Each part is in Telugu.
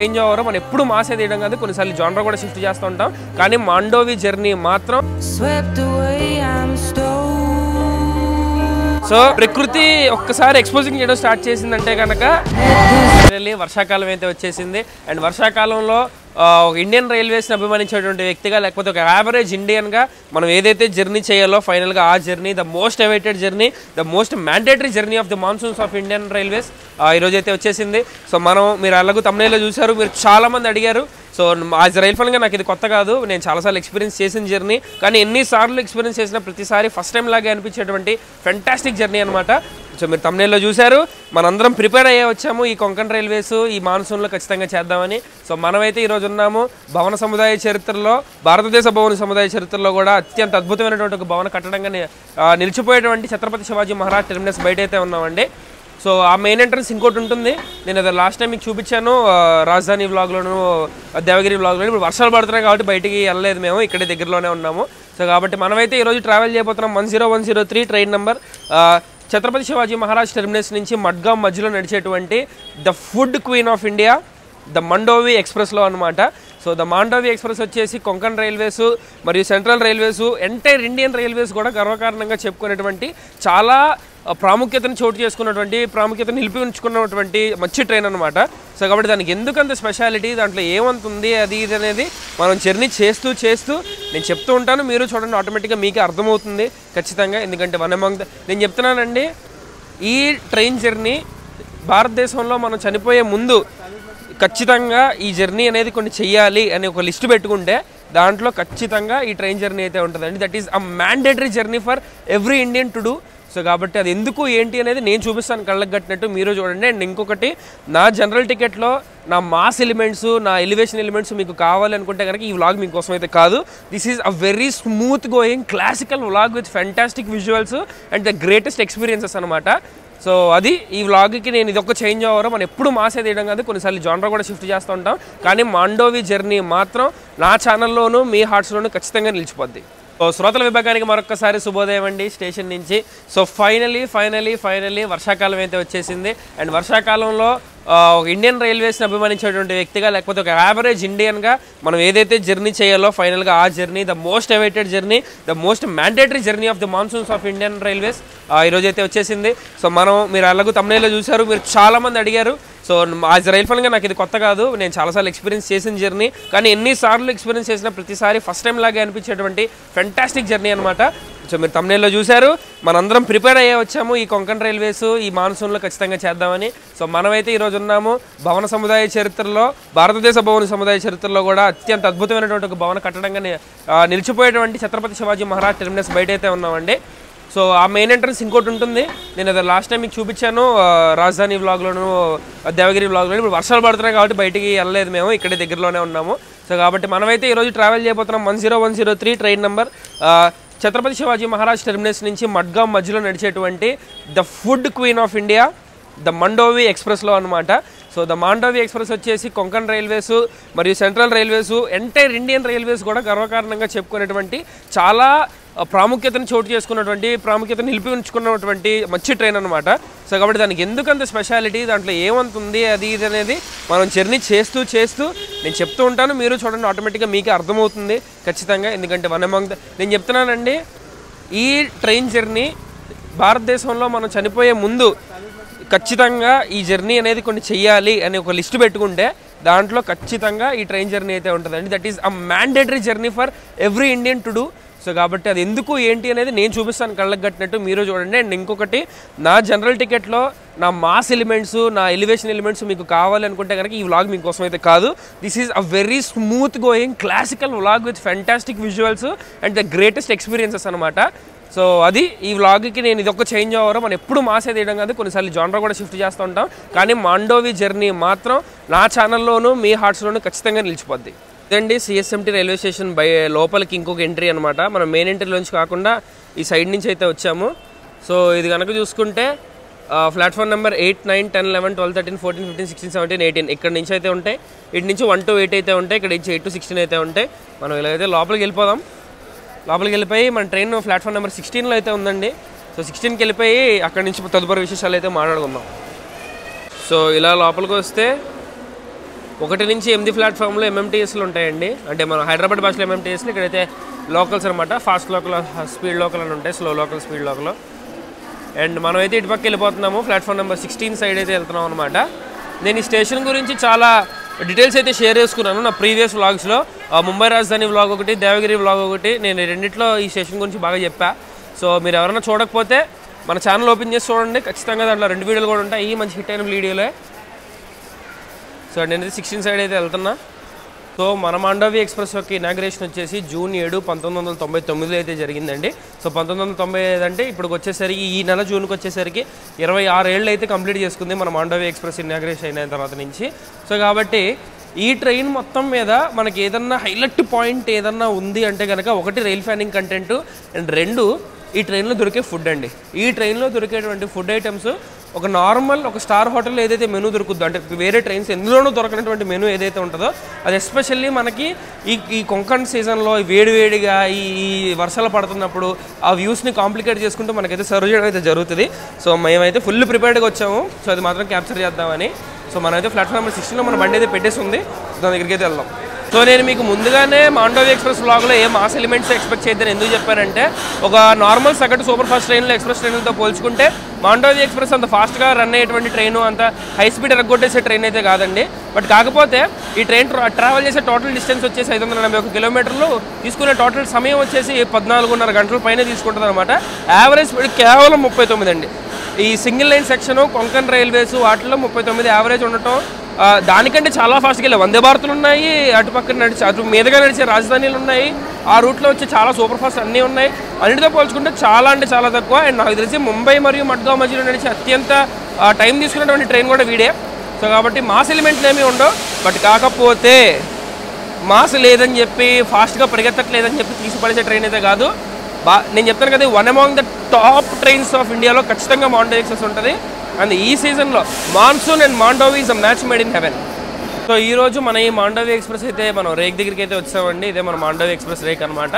చేంజ్ అవ్వరు మనం ఎప్పుడు మాసే తీయడం కాదు కొన్నిసార్లు జానర్ కూడా షిఫ్ట్ చేస్తూ ఉంటాం కానీ మాండోవి జర్నీ మాత్రం సో ప్రకృతి ఒక్కసారి ఎక్స్పోజింగ్ చేయడం స్టార్ట్ చేసిందంటే కనుక వర్షాకాలం అయితే వచ్చేసింది అండ్ వర్షాకాలంలో ఇండియన్ రైల్వేస్ని అభిమానించేటువంటి వ్యక్తిగా లేకపోతే ఒక యావరేజ్ ఇండియన్గా మనం ఏదైతే జర్నీ చేయాలో ఫైనల్గా ఆ journey the most awaited journey the most mandatory journey of the monsoons of Indian railways ఈరోజు అయితే వచ్చేసింది. సో మీరు అలాగూ తమ్నేల్లో చూశారు, మీరు చాలామంది అడిగారు. సో యాజ్ రైల్ ఫన్గా నాకు ఇది కొత్త కాదు, నేను చాలాసార్లు ఎక్స్పీరియన్స్ చేసిన జర్నీ, కానీ ఎన్నిసార్లు ఎక్స్పీరియన్స్ చేసిన ప్రతిసారి ఫస్ట్ టైం లాగే అనిపించేటువంటి ఫెంటాస్టిక్ జర్నీ అనమాట. సో మీరు తమ్నేల్లో చూశారు, మనందరం ప్రిపేర్ అయ్యే వచ్చాము ఈ కొంకణ్ రైల్వేస్ ఈ మాన్సూన్లో ఖచ్చితంగా చేద్దామని. సో మనమైతే ఈరోజు ఉన్నాము భవన సముదాయ చరిత్రలో, భారతదేశ భవన సముదాయ చరిత్రలో కూడా అత్యంత అద్భుతమైనటువంటి ఒక భవన కట్టడంగా నిలిచిపోయేటువంటి ఛత్రపతి శివాజీ మహారాజ్ టెర్మినస్ బయట అయితే ఉన్నామండి. సో ఆ మెయిన్ ఎంట్రన్స్ ఇంకోటి ఉంటుంది, నేను అది లాస్ట్ టైం మీకు చూపించాను రాజధాని వ్లాగ్లోను దేవగిరి వ్లాగ్లోను. ఇప్పుడు వర్షాలు పడుతున్నాయి కాబట్టి బయటికి వెళ్ళలేదు, మేము ఇక్కడే దగ్గరలోనే ఉన్నాము. సో కాబట్టి మనమైతే ఈరోజు ట్రావెల్ చేయబోతున్నాం 10103 train number Chhatrapati Shivaji Maharaj terminus నుంచి మడ్గాం మధ్యలో నడిచేటువంటి the food queen of India the Mandovi ఎక్స్ప్రెస్లో అనమాట. సో ద మాండోవి ఎక్స్ప్రెస్ వచ్చేసి కొంకణ్ రైల్వేస్ మరియు central railways entire Indian railways కూడా గర్వకారణంగా చెప్పుకునేటువంటి చాలా ప్రాముఖ్యతను చోటు చేసుకున్నటువంటి ప్రాముఖ్యతను నిలిపి ఉంచుకున్నటువంటి మంచి ట్రైన్ అనమాట. సో కాబట్టి దానికి ఎందుకంత స్పెషాలిటీ, దాంట్లో ఏమంతుంది అది ఇది అనేది మనం జర్నీ చేస్తూ నేను చెప్తూ ఉంటాను, మీరు చూడండి ఆటోమేటిక్గా మీకే అర్థమవుతుంది ఖచ్చితంగా. ఎందుకంటే నేను చెప్తున్నానండి, ఈ ట్రైన్ జర్నీ భారతదేశంలో మనం చనిపోయే ముందు ఖచ్చితంగా ఈ జర్నీ అనేది కొన్ని చెయ్యాలి అని ఒక లిస్ట్ పెట్టుకుంటే దాంట్లో ఖచ్చితంగా ఈ ట్రైన్ జర్నీ అయితే ఉంటుందండి. That is a mandatory journey for every Indian to do. So కాబట్టి అది ఎందుకు ఏంటి అనేది నేను చూపిస్తాను కళ్ళకు కట్టినట్టు, మీరు చూడండి. అండ్ ఇంకొకటి, నా జనరల్ టికెట్లో నా మాస్ ఎలిమెంట్స్, నా ఎలివేషన్ ఎలిమెంట్స్ మీకు కావాలనుకుంటే కనుక ఈ వ్లాగ్ మీకోసం అయితే కాదు. This is a very smooth going classical vlog with fantastic visuals and the greatest experiences అనమాట. సో అది ఈ వ్లాగ్కి నేను ఇదొక చేంజ్ అవ్వరు, మనం ఎప్పుడు మాసే తీయడం కాదు కొన్నిసార్లు జానర్ కూడా షిఫ్ట్ చేస్తూ ఉంటాం కానీ మాండోవి జర్నీ మాత్రం నా ఛానల్లోనూ మీ హార్ట్స్లోనూ ఖచ్చితంగా నిలిచిపోద్ది. సో శ్రోతల విభాగానికి మరొకసారి శుభోదయం అండి స్టేషన్ నుంచి. సో ఫైనలీ వర్షాకాలం అయితే వచ్చేసింది అండ్ వర్షాకాలంలో ఇండియన్ రైల్వేస్ని అభిమానించేటువంటి వ్యక్తిగా లేకపోతే ఒక యావరేజ్ ఇండియన్గా మనం ఏదైతే జర్నీ చేయాలో ఫైనల్గా ఆ journey the most awaited journey the most mandatory journey of the monsoons of Indian railways ఈరోజు అయితే వచ్చేసింది. సో మీరు అలాగూ తమ్నేల్లో చూశారు, మీరు చాలామంది అడిగారు. సో యాజ్ రైల్ ఫన్గా నాకు ఇది కొత్త కాదు, నేను చాలాసార్లు ఎక్స్పీరియన్స్ చేసిన జర్నీ, కానీ ఎన్నిసార్లు ఎక్స్పీరియన్స్ చేసిన ప్రతిసారి ఫస్ట్ టైం లాగే అనిపించేటువంటి ఫెంటాస్టిక్ జర్నీ అనమాట. సో మీరు తమ్నేల్లో చూశారు, మనందరం ప్రిపేర్ అయ్యే వచ్చాము ఈ కొంకణ్ రైల్వేస్ ఈ మాన్సూన్లో ఖచ్చితంగా చేద్దామని. సో మనమైతే ఈరోజు ఉన్నాము భవన సముదాయ చరిత్రలో, భారతదేశ భవన సముదాయ చరిత్రలో కూడా అత్యంత అద్భుతమైనటువంటి ఒక భవన కట్టడంగా నిలిచిపోయేటువంటి ఛత్రపతి శివాజీ మహారాజ్ టెర్మినస్ బయట అయితే ఉన్నామండి. సో ఆ మెయిన్ ఎంట్రన్స్ ఇంకోటి ఉంటుంది, నేను అది లాస్ట్ టైం మీకు చూపించాను రాజధాని వ్లాగ్లోను దేవగిరి వ్లాగ్లోను. ఇప్పుడు వర్షాలు పడుతున్నాయి కాబట్టి బయటికి వెళ్ళలేదు, మేము ఇక్కడే దగ్గరలోనే ఉన్నాము. సో కాబట్టి మనమైతే ఈరోజు ట్రావెల్ చేయబోతున్నాం 10103 train number Chhatrapati Shivaji Maharaj terminus నుంచి మడ్గాం మధ్యలో నడిచేటువంటి the food queen of India the Mandovi ఎక్స్ప్రెస్లో అనమాట. సో ద మాండోవి ఎక్స్ప్రెస్ వచ్చేసి కొంకణ్ రైల్వేస్ మరియు central railways entire Indian railways కూడా గర్వకారణంగా చెప్పుకునేటువంటి చాలా ప్రాముఖ్యతను చోటు చేసుకున్నటువంటి ప్రాముఖ్యతను నిలిపి ఉంచుకున్నటువంటి మంచి ట్రైన్ అనమాట. సో కాబట్టి దానికి ఎందుకంత స్పెషాలిటీ, దాంట్లో ఏమంతుంది అది ఇది అనేది మనం జర్నీ చేస్తూ నేను చెప్తూ ఉంటాను, మీరు చూడండి ఆటోమేటిక్గా మీకే అర్థమవుతుంది ఖచ్చితంగా. ఎందుకంటే నేను చెప్తున్నానండి, ఈ ట్రైన్ జర్నీ భారతదేశంలో మనం చనిపోయే ముందు ఖచ్చితంగా ఈ జర్నీ అనేది కొన్ని చెయ్యాలి అని ఒక లిస్ట్ పెట్టుకుంటే దాంట్లో ఖచ్చితంగా ఈ ట్రైన్ జర్నీ అయితే ఉంటుందండి. That is a mandatory journey for every Indian to do. So కాబట్టి అది ఎందుకు ఏంటి అనేది నేను చూపిస్తాను కళ్ళకు కట్టినట్టు, మీరు చూడండి. అండ్ ఇంకొకటి, నా జనరల్ టికెట్లో నా మాస్ ఎలిమెంట్స్, నా ఎలివేషన్ ఎలిమెంట్స్ మీకు కావాలనుకుంటే కనుక ఈ వ్లాగ్ మీకోసం అయితే కాదు. This is a very smooth going classical vlog with fantastic visuals and the greatest experiences అనమాట. సో అది ఈ వ్లాగ్కి నేను ఇదొక చేంజ్ అవ్వరు, మనం ఎప్పుడు మాసే తీయడం కాదు కొన్నిసార్లు జానర్ కూడా షిఫ్ట్ చేస్తూ ఉంటాం కానీ మాండోవి జర్నీ మాత్రం నా ఛానల్లోనూ మీ హార్ట్స్లోనూ ఖచ్చితంగా నిలిచిపోద్ది. ఇదండి CSMT రైల్వే స్టేషన్ లోపలికి ఇంకొక ఎంట్రీ అనమాట. మనం మెయిన్ ఎంట్రీలోంచి కాకుండా ఈ సైడ్ నుంచి అయితే వచ్చాము. సో ఇది కనుక చూసుకుంటే ప్లాట్ఫామ్ నెంబర్ 8, 9, 10, 11, 12, 13, 14, 15, 16, 17, 18 ఇక్కడ నుంచి అయితే ఉంటాయి. ఇటు నుంచి 1 to 8 అయితే ఉంటాయి, ఇక్కడ నుంచి 8 to 16 అయితే ఉంటాయి. మనం ఇలాగైతే లోపలికి వెళ్ళిపోదాం. లోపలికి వెళ్ళిపోయి మన ట్రైన్ ప్లాట్ఫామ్ నెంబర్ 16లో అయితే ఉందండి. సో 16కి వెళ్ళిపోయి అక్కడి నుంచి తదుపరి విశేషాలు అయితే మాట్లాడుకుందాం. సో ఇలా లోపలికి వస్తే 1 నుంచి 8 ప్లాట్ఫామ్లో ఎంఎంటీఎస్లు ఉంటాయండి. అంటే మన హైదరాబాద్ బస్సులో ఎంఎంటీఎస్లు, ఇక్కడైతే లోకల్స్ అనమాట. ఫాస్ట్ లోకల్, స్పీడ్ లోకల్ అని ఉంటాయి, slow local, speed local. And మనమైతే ఇటుపక్క వెళ్ళిపోతున్నాము, ప్లాట్ఫామ్ నెంబర్ 16 సైడ్ అయితే వెళ్తున్నాం అనమాట. నేను ఈ స్టేషన్ గురించి చాలా డీటెయిల్స్ అయితే షేర్ చేసుకున్నాను నా ప్రీవియస్ వ్లాగ్స్లో. ముంబై రాజధాని వ్లాగ్ ఒకటి, దేవగిరి వ్లాగ్ ఒకటి, నేను రెండిట్లో ఈ స్టేషన్ గురించి బాగా చెప్పా. సో మీరు ఎవరైనా చూడకపోతే మన ఛానల్ ఓపెన్ చేసి చూడండి, ఖచ్చితంగా దాంట్లో 2 వీడియోలు కూడా ఉంటాయి, ఈ మంచి హిట్ అయిన వీడియోలే. సో నేనైతే 16 సైడ్ అయితే వెళ్తున్నా. సో మన మాండవి ఎక్స్ప్రెస్ యొక్క ఇనాగ్రేషన్ వచ్చేసి జూన్ 7, 1999 అయితే జరిగిందండి. సో 1995 అంటే ఇప్పుడు వచ్చేసరికి ఈ నెల జూన్కి వచ్చేసరికి 26 ఏళ్ళు అయితే కంప్లీట్ చేసుకుంది మన మాండవి ఎక్స్ప్రెస్ ఇనాగ్రేషన్ అయిన తర్వాత నుంచి. సో కాబట్టి ఈ ట్రైన్ మొత్తం మీద మనకి ఏదన్నా హైలైట్ పాయింట్ ఏదన్నా ఉంది అంటే కనుక, 1 రైల్ ఫ్యానింగ్ కంటెంట్, అండ్ 2 ఈ ట్రైన్లో దొరికే ఫుడ్ అండి. ఈ ట్రైన్లో దొరికేటువంటి ఫుడ్ ఐటమ్స్ ఒక నార్మల్ ఒక స్టార్ హోటల్లో ఏదైతే మెనూ దొరుకుద్దో, అంటే వేరే ట్రైన్స్ ఎందులోనూ దొరకనటువంటి మెనూ ఏదైతే ఉంటుందో అది ఎస్పెషల్లీ మనకి ఈ కొంకణ్ సీజన్లో వేడివేడిగా ఈ వర్షాలు పడుతున్నప్పుడు ఆ వ్యూస్ని కాంప్లికేట్ చేసుకుంటూ మనకైతే సర్వ్ చేయడం అయితే జరుగుతుంది. సో మేమైతే ఫుల్ ప్రిపేర్డ్గా వచ్చాము, సో అది మాత్రం క్యాప్చర్ చేద్దామని. సో మనమైతే ప్లాట్ఫామ్ నెంబర్ 16లో మన బండి అయితే పెట్టేసి ఉంది, దాని దగ్గరికి అయితే వెళ్దాం. సో నేను మీకు ముందుగానే మాండవి ఎక్స్ప్రెస్ వ్లాగ్లో ఏ మాస్ ఎలిమెంట్స్ ఎక్స్పెక్ట్ చేద్దాను ఎందుకు చెప్పానంటే, ఒక నార్మల్ సగటు సూపర్ ఫాస్ట్ ట్రైన్లో ఎక్స్ప్రెస్ ట్రైన్లతో పోల్చుకుంటే మాండవి ఎక్స్ప్రెస్ అంత ఫాస్ట్గా రన్ అయ్యేటువంటి ట్రైను, అంత హై స్పీడ్ ఎరగొట్టేసే ట్రైన్ అయితే కాదండి. బట్ కాకపోతే ఈ ట్రైన్ ట్రావెల్ చేసే టోటల్ డిస్టెన్స్ వచ్చేసి 581 కిలోమీటర్లు, తీసుకునే టోటల్ సమయం వచ్చేసి 14.5 గంటల పైన తీసుకుంటుంది అనమాట. యావరేజ్ స్పీడ్ కేవలం 39 అండి. ఈ single line section, Konkan railways వాటిలో 39 యావరేజ్ ఉండటం, దానికంటే చాలా ఫాస్ట్గా వెళ్ళే వందే భారత్లు ఉన్నాయి, అటుపక్కన అటు మీదుగా నడిచే రాజధానిలు ఉన్నాయి, ఆ రూట్లో వచ్చి చాలా సూపర్ ఫాస్ట్ అన్నీ ఉన్నాయి. అన్నిటితో పోల్చుకుంటే చాలా అంటే చాలా తక్కువ. అండ్ నాకు తెలిసి ముంబై మరియు మడ్గావ్ మధ్యలో నడిచే అత్యంత టైం తీసుకున్నటువంటి ట్రైన్ కూడా వీడే. సో కాబట్టి మాస్ ఎలిమెంట్లు ఏమీ ఉండవు. బట్ కాకపోతే మాస్ లేదని చెప్పి, ఫాస్ట్గా పరిగెత్తట్లేదని చెప్పి తీసుకుపడేసే ట్రైన్ అయితే కాదు. నేను చెప్తాను కదా, 1 among the top trains of ఇండియాలో ఖచ్చితంగా మాండవి ఎక్స్ప్రెస్ ఉంటుంది. అండ్ ఈ సీజన్లో monsoon and Mandovi is a match made in heaven. So ఈరోజు మన ఈ మాండవి ఎక్స్ప్రెస్ అయితే మనం రేక్ దగ్గరికి అయితే వచ్చామండి. ఇదే మన మాండవి ఎక్స్ప్రెస్ రేక్ అనమాట.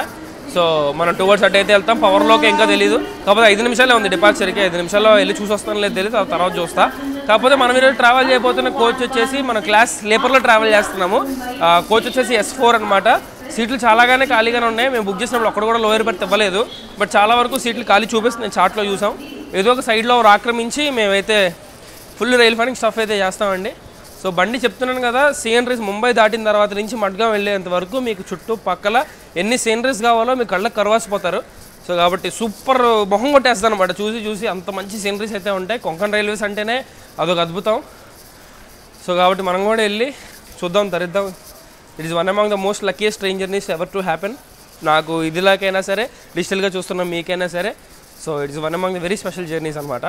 సో మనం టువర్డ్స్ అటు అయితే వెళ్తాం. పవర్లోకి ఇంకా తెలీదు, కాకపోతే 5 నిమిషాలే ఉంది డిపార్చర్కి. 5 నిమిషాల్లో వెళ్ళి చూసి వస్తాను లేదు తెలియదు, తర్వాత చూస్తా. కాకపోతే మనం ఈరోజు ట్రావెల్ చేయబోతున్న కోచ్ వచ్చేసి మన క్లాస్ స్లీపర్లో ట్రావెల్ చేస్తున్నాము. కోచ్ వచ్చేసి S4 అనమాట. సీట్లు చాలాగానే ఖాళీగానే ఉన్నాయి. మేము బుక్ చేసినప్పుడు అక్కడ కూడా లోయర్ బెర్త్ ఇవ్వలేదు, బట్ చాలా వరకు సీట్లు ఖాళీ చూపిస్తుంది. నేను చార్ట్లో చూసాం. ఏదో ఒక సైడ్లో ఆక్రమించి మేమైతే ఫుల్ రైల్ ఫ్యానింగ్ స్టఫ్ అయితే చేస్తామండి. సో బండి చెప్తున్నాను కదా, సీనరీస్ ముంబై దాటిన తర్వాత నుంచి మడ్గావ్ వెళ్ళేంత వరకు మీకు చుట్టూ పక్కల ఎన్ని సీనరీస్ కావాలో మీకు కళ్ళకి కరవాసిపోతారు. సో కాబట్టి సూపర్ మొహం కొట్టేస్తాను అనమాట చూసి చూసి, అంత మంచి సీనరీస్ అయితే ఉంటాయి. కొంకణ్ రైల్వేస్ అంటేనే అదొక అద్భుతం. సో కాబట్టి మనం కూడా వెళ్ళి చూద్దాం, తరిద్దాం. It is 1 among the most luckiest train journeys ever to happen. నాకు ఇదిలాకైనా సరే, డిజిటల్గా చూస్తున్న మీకైనా సరే. So it is 1 among the very special journeys అనమాట.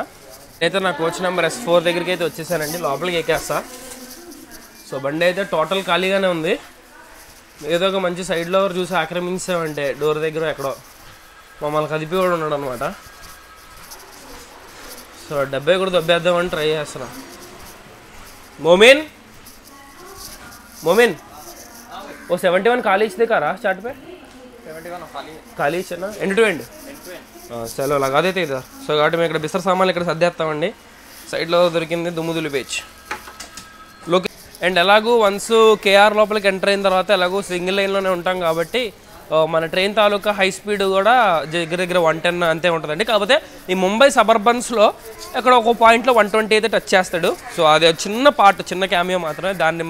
అయితే నా కోచ్ నెంబర్ S4 దగ్గరికి అయితే వచ్చేసానండి. లోపలికి ఎక్కేస్తా. సో బండి అయితే టోటల్ ఖాళీగానే ఉంది. ఏదో ఒక మంచి సైడ్లో చూసి ఆక్రమించామంటే డోర్ దగ్గర ఎక్కడో మమ్మల్ని కదిపి కూడా ఉన్నాడు అనమాట. సో డబ్బే కూడా దబ్బేద్దామని ట్రై చేస్తున్నా. मोमिन वो 71 खाली दिखा चार्ट पे 71 खाली ना एंड टू एंड चलो लगा देते इधर. सो కాబట్టి మేము ఇక్కడ బిస్తర్ సామాన్లు ఇక్కడ సర్దేస్తామండి. సైడ్లో దొరికింది దుమ్ముదులు పేజ్ లోకి. అండ్ ఎలాగూ వన్స్ కేఆర్ లోపలికి ఎంటర్ అయిన తర్వాత ఎలాగూ సింగిల్ లైన్లోనే ఉంటాం కాబట్టి మన ట్రైన్ తాలూకా హై స్పీడ్ కూడా దగ్గర దగ్గర 110 అంతే ఉంటుందండి. కాకపోతే ఈ ముంబై సబర్బన్స్లో ఎక్కడ ఒక పాయింట్లో 120 అయితే టచ్ చేస్తాడు. సో అది చిన్న పార్ట్, చిన్న క్యామియో మాత్రమే, దాన్ని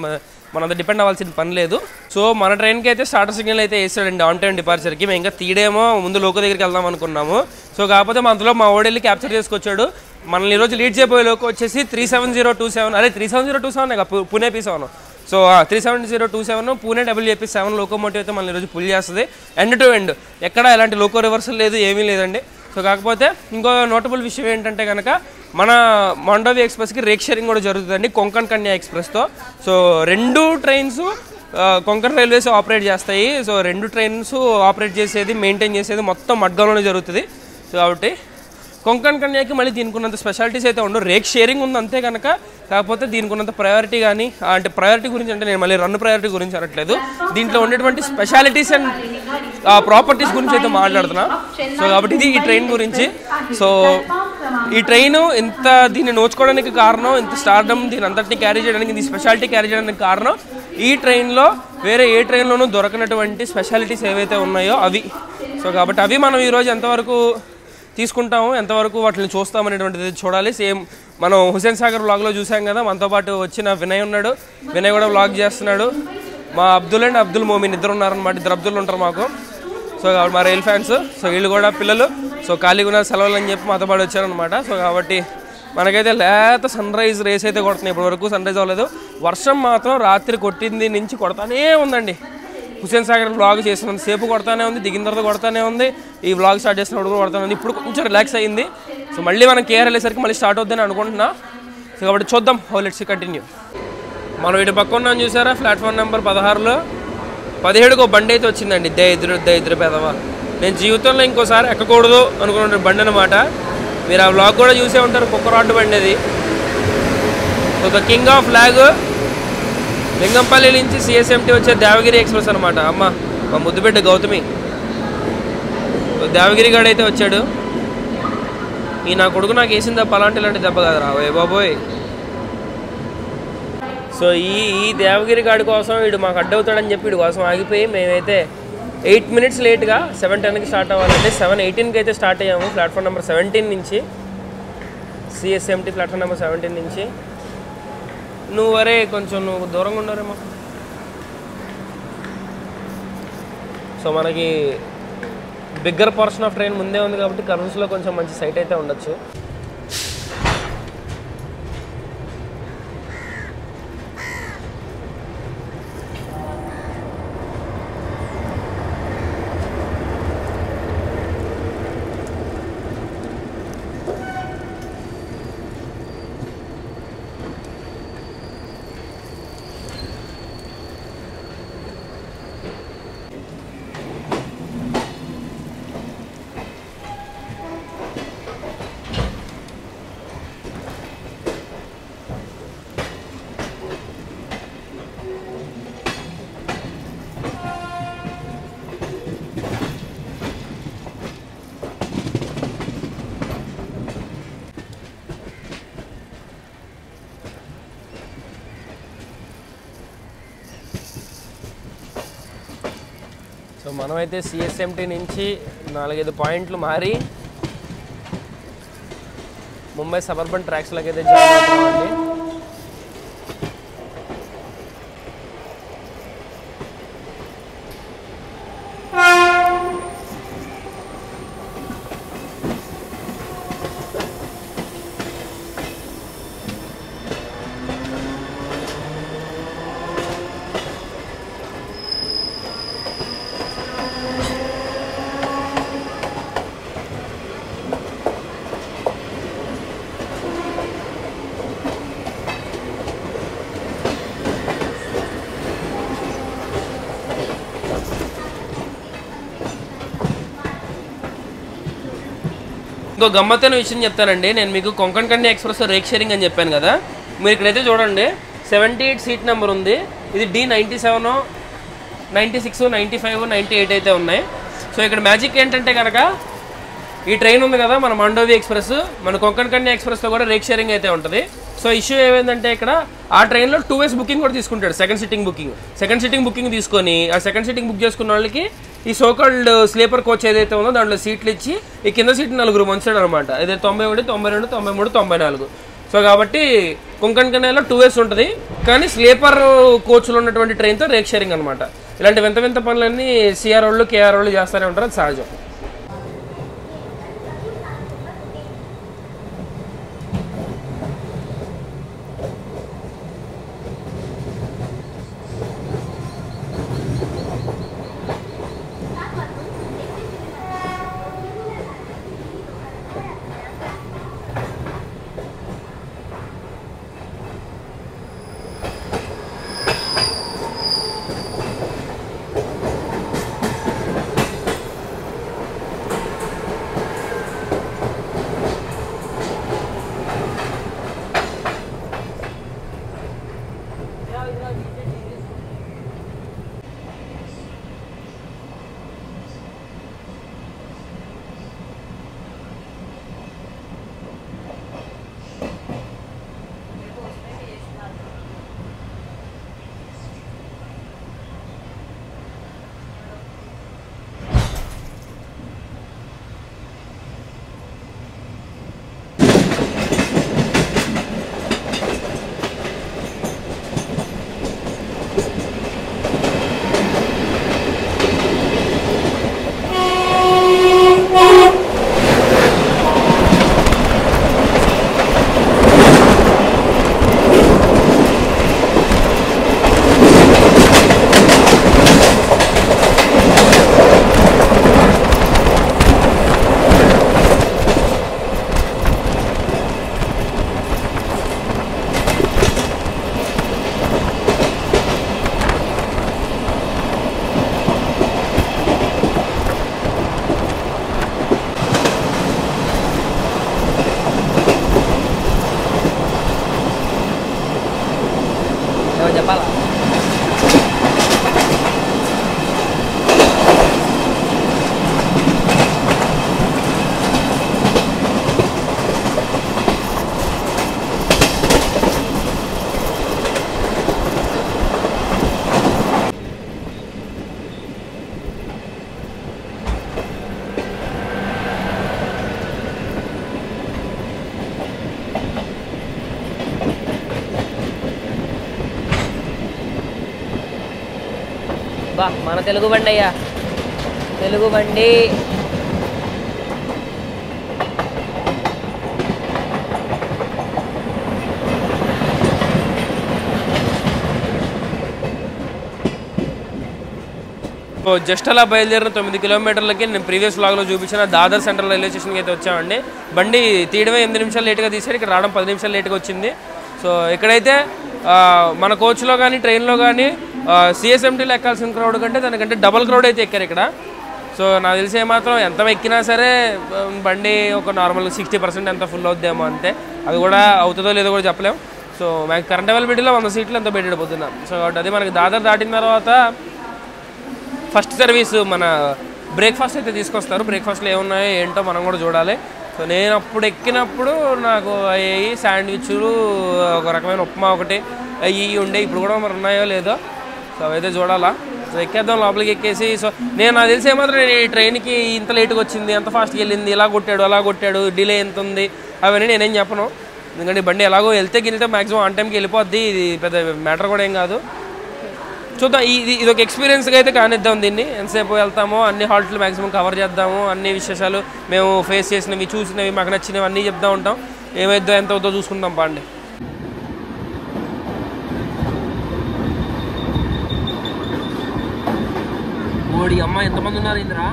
మనం డిపెండ్ అవ్వాల్సిన పని లేదు. సో మన ట్రైన్కి అయితే స్టార్టర్ సిగ్నల్ అయితే వేసాడండి ఆన్ టైం డిపార్చర్కి. మేము ఇంకా తీడేమో ముందు లోకో దగ్గరికి వెళ్దాం అనుకున్నాము. సో కాకపోతే మనలో మా ఓడెళ్ళి క్యాప్చర్ చేసుకొచ్చాడు. మనల్ని ఈరోజు లీడ్ చేయబోయే లోకో వచ్చేసి 37027. అదే 37027 Pune P7. So 37027 Pune WAP7 locomotive అయితే మనల్ని ఈరోజు పుల్ చేస్తుంది. ఎండ్ టు ఎండ్ ఎక్కడ ఎలాంటి లోకో రివర్సల్ లేదు, ఏమీ లేదండి. సో కాకపోతే ఇంకో నోటబుల్ విషయం ఏంటంటే కనుక మన మాండవి ఎక్స్ప్రెస్కి రేక్ షేరింగ్ కూడా జరుగుతుందండి కొంకణ్ కన్యా ఎక్స్ప్రెస్తో. So 2 trains Konkan railways operate చేస్తాయి. సో 2 ట్రైన్స్ ఆపరేట్ చేసేది, మెయింటైన్ చేసేది మొత్తం మడ్గావ్లోనే జరుగుతుంది. సో కాబట్టి కొంకణ్ కన్యాకి మళ్ళీ దీనికి ఉన్నంత స్పెషాలిటీస్ అయితే ఉండవు. రేక్ షేరింగ్ ఉంది అంతే కనుక. కాకపోతే దీనికి ఉన్నంత ప్రయారిటీ కానీ, అంటే ప్రయారిటీ గురించి అంటే నేను మళ్ళీ రన్ ప్రయారిటీ గురించి అనట్లేదు, దీంట్లో ఉండేటువంటి స్పెషాలిటీస్ అండ్ ప్రాపర్టీస్ గురించి అయితే మాట్లాడుతున్నా. సో కాబట్టి ఇది ఈ ట్రైన్ గురించి. సో ఈ ట్రైన్ ఇంత దీన్ని నోచుకోవడానికి కారణం, ఇంత స్టార్డమ్ దీని అంతటిని క్యారీ చేయడానికి, దీని స్పెషాలిటీ క్యారీ చేయడానికి కారణం ఈ ట్రైన్లో వేరే ఏ ట్రైన్లోనూ దొరకనటువంటి స్పెషాలిటీస్ ఏవైతే ఉన్నాయో అవి. సో కాబట్టి అవి మనం ఈరోజు ఎంతవరకు తీసుకుంటాము, ఎంతవరకు వాటిని చూస్తామనేటువంటిది చూడాలి. సేమ్ మనం హుసేన్ సాగర్ వ్లాగ్లో చూసాం కదా, మనతో పాటు వచ్చిన వినయ్ ఉన్నాడు. వినయ్ కూడా వ్లాగ్ చేస్తున్నాడు. మా అబ్దుల్ అండ్ అబ్దుల్ మోమిన్ ఇద్దరు ఉన్నారనమాట. ఇద్దరు అబ్దుల్ ఉంటారు మాకు. సో కాబట్టి మా రైల్ ఫ్యాన్స్. సో వీళ్ళు కూడా పిల్లలు. సో ఖాళీగా సెలవులు అని చెప్పి మాతో పాటు వచ్చారనమాట. సో కాబట్టి మనకైతే లేత సన్ రైజ్ రేస్ అయితే కొడుతున్నాయి. ఇప్పటి వరకు సన్ రైజ్ అవ్వలేదు. వర్షం మాత్రం రాత్రి కొట్టింది నుంచి కొడతానే ఉందండి. హుసేన్ సాగర్ వ్లాగ్ చేసినంత సేపు కొడతానే ఉంది, దిగిన తర్వాత కొడతానే ఉంది, ఈ వ్లాగ్ స్టార్ట్ చేసినప్పుడు కూడా కొడతానే ఉంది. ఇప్పుడు కొంచెం రిలాక్స్ అయ్యింది. సో మళ్ళీ మనం కేఆర్ వెళ్ళేసరికి మళ్ళీ స్టార్ట్ అవుద్దని అనుకుంటున్నా. సో కాబట్టి చూద్దాం, హౌ లెట్స్ కంటిన్యూ. మనం ఇటు పక్క ఉన్నాం చూసారా, ప్లాట్ఫామ్ నెంబర్ 16లో 17కు బండి అయితే వచ్చిందండి. ఇద్దరు పెదవా. నేను జీవితంలో ఇంకోసారి ఎక్కకూడదు అనుకున్న బండి అనమాట. మీరు ఆ వ్లాగ్ కూడా చూసే ఉంటారు, కుక్కరాడ్డు బండి అది. So the king of flag Lingampally నుంచి సిఎస్ఎంటీ వచ్చే దేవగిరి ఎక్స్ప్రెస్ అనమాట. అమ్మ మా ముద్దుబిడ్డ గౌతమి. దేవగిరి గాడు అయితే వచ్చాడు. ఈ నా కొడుకు నాకు వేసిన దెబ్బ ఇలాంటి దెబ్బ కాదు రాబోయే బాబోయ్. సో ఈ దేవగిరి గాడి కోసం వీడు మాకు అడ్డవుతాడని చెప్పి వీడి కోసం ఆగిపోయి మేమైతే 8 మినిట్స్ లేట్గా 7:10కి స్టార్ట్ అవ్వాలంటే 7:18కి అయితే స్టార్ట్ అయ్యాము. ప్లాట్ఫామ్ నెంబర్ 17 నుంచి, సిఎస్ఎంటీ ప్లాట్ఫామ్ నెంబర్ 17 నుంచి. నువ్వు వరే కొంచెం నువ్వు దూరంగా ఉండరేమో. సో మనకి బిగ్గర్ పోర్షన్ ఆఫ్ ట్రైన్ ముందే ఉంది కాబట్టి కర్వ్స్లో కొంచెం మంచి సైట్ అయితే ఉండొచ్చు. సో మనమైతే సిఎస్ఎంటీ నుంచి 4-5 పాయింట్లు మారి ముంబై సబర్బన్ ట్రాక్స్లోకి అయితే జాయిన్ అవుతున్నామండి. ఇంకో గమ్మత్తైన విషయం చెప్తానండి. నేను మీకు కొంకణ్ కన్య ఎక్స్ప్రెస్ రేక్ షేరింగ్ అని చెప్పాను కదా, మీరు ఇక్కడైతే చూడండి 78 సీట్ నెంబర్ ఉంది. ఇది D97, 96, 95, 98 అయితే ఉన్నాయి. సో ఇక్కడ మ్యాజిక్ ఏంటంటే కనుక ఈ ట్రైన్ ఉంది కదా మన మాండోవి ఎక్స్ప్రెస్, మన కొంకణ్ కన్య ఎక్స్ప్రెస్తో కూడా రేక్ షేరింగ్ అయితే ఉంటుంది. సో ఇష్యూ ఏమైందంటే ఇక్కడ ఆ ట్రైన్లో 2 ways బుకింగ్ కూడా తీసుకుంటాడు. సెకండ్ సిట్టింగ్ బుకింగ్ తీసుకొని ఆ సెకండ్ సిట్టింగ్ బుక్ చేసుకున్న వాళ్ళకి ఈ సోకాల్డ్ స్లీపర్ కోచ్ ఏదైతే ఉందో దాంట్లో సీట్లు ఇచ్చి ఈ కింద సీట్ 4 మంచాడు అనమాట. ఇదే 91, 92, 93, 94. సో కాబట్టి కొంకణ్ కన్యలో 2 ways ఉంటుంది, కానీ స్లీపర్ కోచ్లో ఉన్నటువంటి ట్రైన్తో రేక్ షేరింగ్ అనమాట. ఇలాంటి వింత వింత పనులన్నీ సిఆర్ వాళ్ళు కేఆర్ వాళ్ళు చేస్తూనే ఉంటారు, అది సహజం. బా మన తెలుగు బండి అయ్యా, తెలుగు బండి. జస్ట్ అలా బయలుదేరిన 9 కిలోమీటర్లకి నేను ప్రీవియస్ వ్లాగ్లో చూపించిన దాదర్ సెంట్రల్ రైల్వే స్టేషన్కి అయితే వచ్చామండి. బండి తీయడమే 8 నిమిషాలు లేట్గా తీసాడు, ఇక్కడ రావడం 10 నిమిషాలు లేట్గా వచ్చింది. సో ఇక్కడైతే మన కోచ్లో కానీ ట్రైన్లో కానీ సిఎస్ఎంటీలో ఎక్కాల్సిన క్రౌడ్ కంటే దానికంటే డబల్ క్రౌడ్ అయితే ఎక్కారు ఇక్కడ. సో నాకు తెలిసే మాత్రం ఎంత ఎక్కినా సరే బండి ఒక నార్మల్ 60% ఎంత ఫుల్ అవుద్దేమో అంతే. అది కూడా అవుతుందో లేదో కూడా చెప్పలేం. సో మాకు కరెంట్ అవైలబిలిటీలో 100 సీట్లు ఎంతో పెట్టిపోతున్నాం. సో అది మనకి దాదర్ దాటిన తర్వాత ఫస్ట్ సర్వీస్ మన బ్రేక్ఫాస్ట్ అయితే తీసుకొస్తారు. బ్రేక్ఫాస్ట్లో ఏమున్నాయో ఏంటో మనం కూడా చూడాలి. సో నేను అప్పుడు ఎక్కినప్పుడు నాకు అయ్యి శాండ్విచ్లు, ఒక రకమైన ఉప్మా ఒకటి అవి ఉండే. ఇప్పుడు కూడా మరి ఉన్నాయో లేదో, సో అవైతే చూడాలా. సో ఎక్కేద్దాం లోపలికి ఎక్కేసి. సో నాకు తెలిసే మాత్రం ఈ ట్రైన్కి ఇంత లేట్గా వచ్చింది, ఎంత ఫాస్ట్గా వెళ్ళింది, ఇలా కొట్టాడు అలా కొట్టాడు, డిలే ఎంత ఉంది అవన్నీ నేనేం చెప్పను. ఎందుకంటే బండి ఎలాగో వెళ్తే మ్యాక్సిమం ఆన్ టైంకి వెళ్ళిపోద్ది. ఇది పెద్ద మ్యాటర్ కూడా ఏం కాదు. చూద్దాం, ఇది ఒక ఎక్స్పీరియన్స్గా అయితే కానిద్దాం దీన్ని. ఎంతసేపు వెళ్తామో అన్ని హాల్ట్లు మ్యాక్సిమం కవర్ చేద్దాము. అన్ని విశేషాలు మేము ఫేస్ చేసినవి, చూసినవి, మాకు నచ్చినవి అన్నీ చెప్తూ ఉంటాం. ఏమైద్దో ఎంత అవుతుందో చూసుకుంటాం పాండి. ఓడి అమ్మ ఎంతమంది ఉన్నారు ఇంద్రా?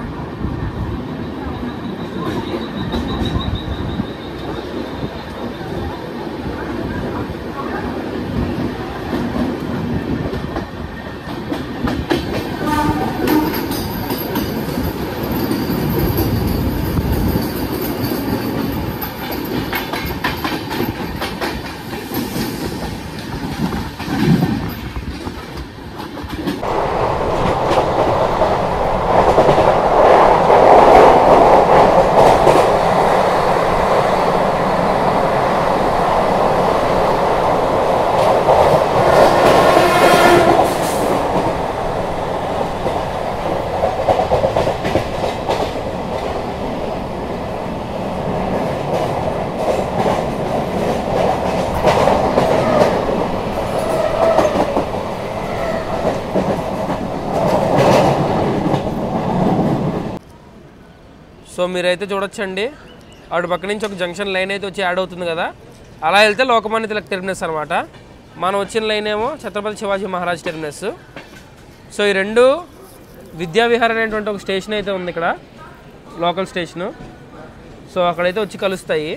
సో మీరైతే చూడొచ్చండి, అటు పక్క నుంచి ఒక జంక్షన్ లైన్ అయితే వచ్చి యాడ్ అవుతుంది కదా, అలా వెళ్తే లోకమాన్య తిలక్ టెర్మినస్ అనమాట. మనం వచ్చిన లైన్ ఏమో ఛత్రపతి శివాజీ మహారాజ్ టెర్మినస్. సో ఈ రెండు విద్యావిహార్ అనేటువంటి ఒక స్టేషన్ అయితే ఉంది ఇక్కడ, లోకల్ స్టేషను. సో అక్కడైతే వచ్చి కలుస్తాయి.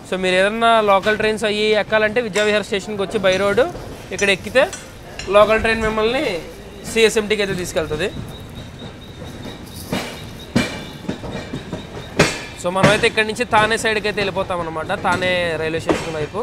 సో మీరు ఏదన్నా లోకల్ ట్రైన్స్ అయ్యి ఎక్కాలంటే విద్యావిహార్ స్టేషన్కి వచ్చి బై రోడ్డు ఇక్కడ ఎక్కితే లోకల్ ట్రైన్ మిమ్మల్ని సిఎస్ఎంటీకి అయితే తీసుకెళ్తుంది. సో మనమైతే ఇక్కడ నుంచి తానే సైడ్కి అయితే వెళ్ళిపోతాం అనమాట, తానే రైల్వే స్టేషన్ వైపు.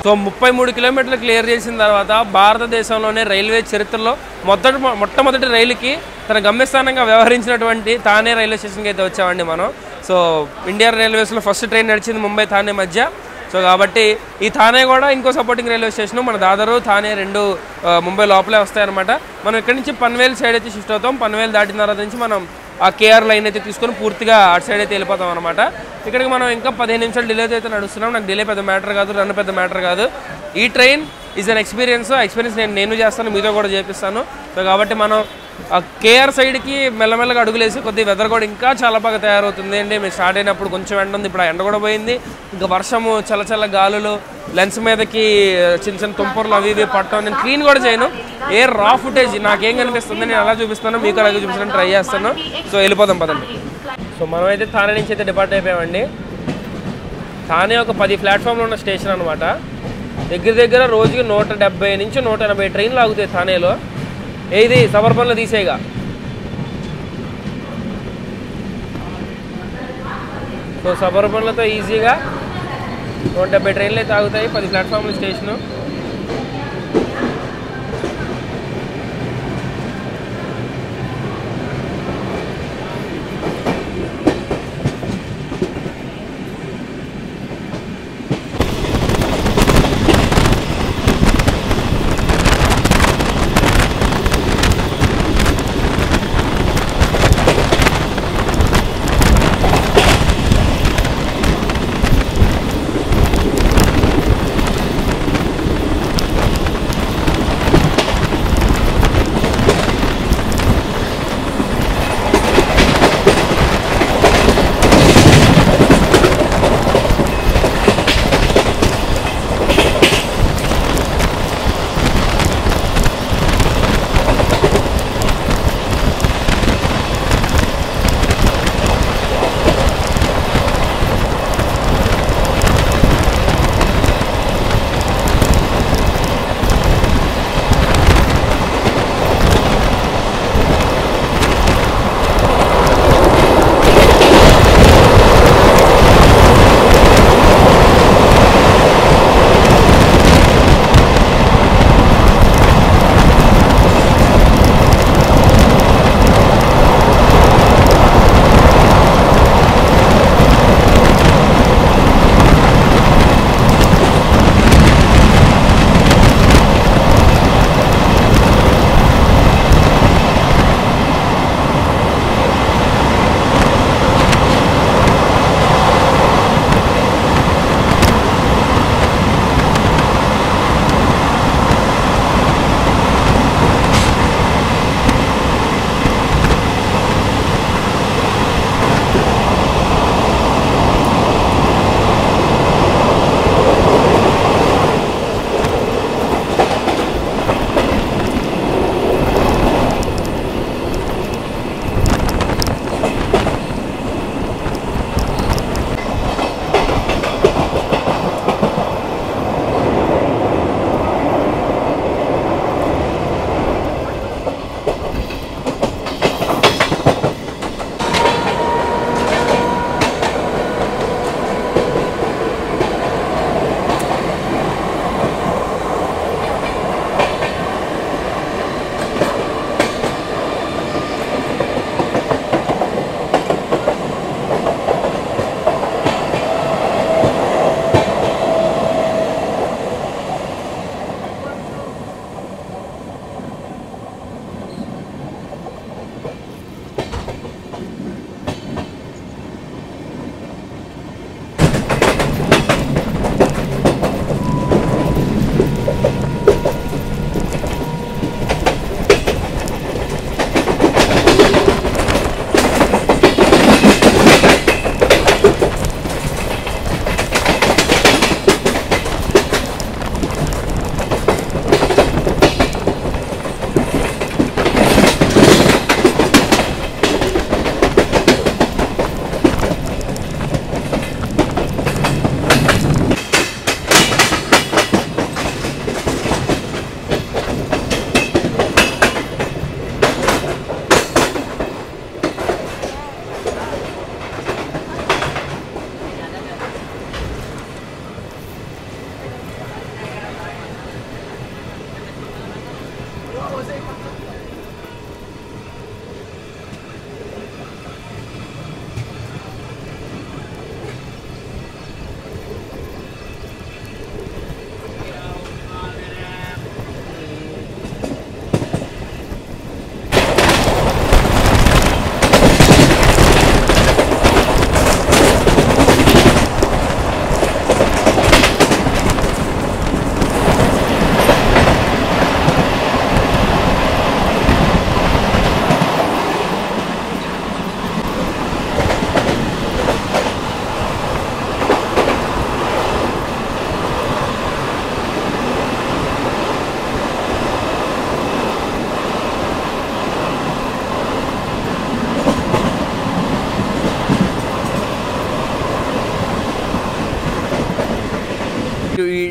సో 33 కిలోమీటర్లు క్లియర్ చేసిన తర్వాత భారతదేశంలోనే రైల్వే చరిత్రలో మొట్టమొదటి రైలుకి తన గమ్యస్థానంగా వ్యవహరించినటువంటి థానే రైల్వే స్టేషన్కి అయితే వచ్చామండి మనం. సో ఇండియన్ రైల్వేస్లో ఫస్ట్ ట్రైన్ నడిచింది ముంబై థానే మధ్య. సో కాబట్టి ఈ థానే కూడా ఇంకో సపోర్టింగ్ రైల్వే స్టేషన్. మన దాదరు థానే రెండు ముంబై లోపలే వస్తాయన్నమాట. మనం ఇక్కడ నుంచి పన్వేల్ సైడ్ అయితే షిఫ్ట్ అవుతాం. పన్వేల్ దాటిన తర్వాత నుంచి మనం ఆ కేఆర్ లైన్ అయితే తీసుకొని పూర్తిగా అటు సైడ్ అయితే వెళ్ళిపోతాం అనమాట. ఇక్కడికి మనం ఇంకా 15 నిమిషాలు డిలేతో అయితే నడుస్తున్నాం. నాకు డిలే పెద్ద మ్యాటర్ కాదు, రన్ పెద్ద మ్యాటర్ కాదు. ఈ ట్రైన్ ఈజ్ అన్ ఎక్స్పీరియన్స్. ఆ ఎక్స్పీరియన్స్ నేను చేస్తాను, మీతో కూడా చేపిస్తాను. సో కాబట్టి మనం ఆ కేఆర్ సైడ్కి మెల్లమెల్లగా అడుగులేసి కొద్ది వెదర్ కూడా ఇంకా చాలా బాగా తయారవుతుంది అండి. మేము స్టార్ట్ అయినప్పుడు కొంచెం ఎండ ఉంది, ఇప్పుడు ఆ ఎండ కూడా పోయింది. ఇంకా వర్షము, చల్ల గాలులు, లెన్స్ మీదకి చిన్న తుంపర్లు అవి ఇవి పట్టడం. నేను క్లీన్ కూడా చేయను, ఏ రా ఫుటేజ్ నాకేం కనిపిస్తుంది నేను అలా చూపిస్తాను, మీకు అలాగే చూపిస్తాను, ట్రై చేస్తాను. సో వెళ్ళిపోదాం పదండి. సో మనమైతే థానే నుంచి అయితే డిపార్ట్ అయిపోయామండి. థానే ఒక 10 ప్లాట్ఫామ్లో ఉన్న స్టేషన్ అనమాట. దగ్గర రోజుకి 170 నుంచి 180 ట్రైన్లు ఆగుతాయి థానేలో. ఏది సబర్బన్లో తీసేగా. సో సబర్బన్లతో ఈజీగా 170 ట్రైన్లు అయితే ఆగుతాయి. 10 ప్లాట్ఫామ్ల స్టేషను.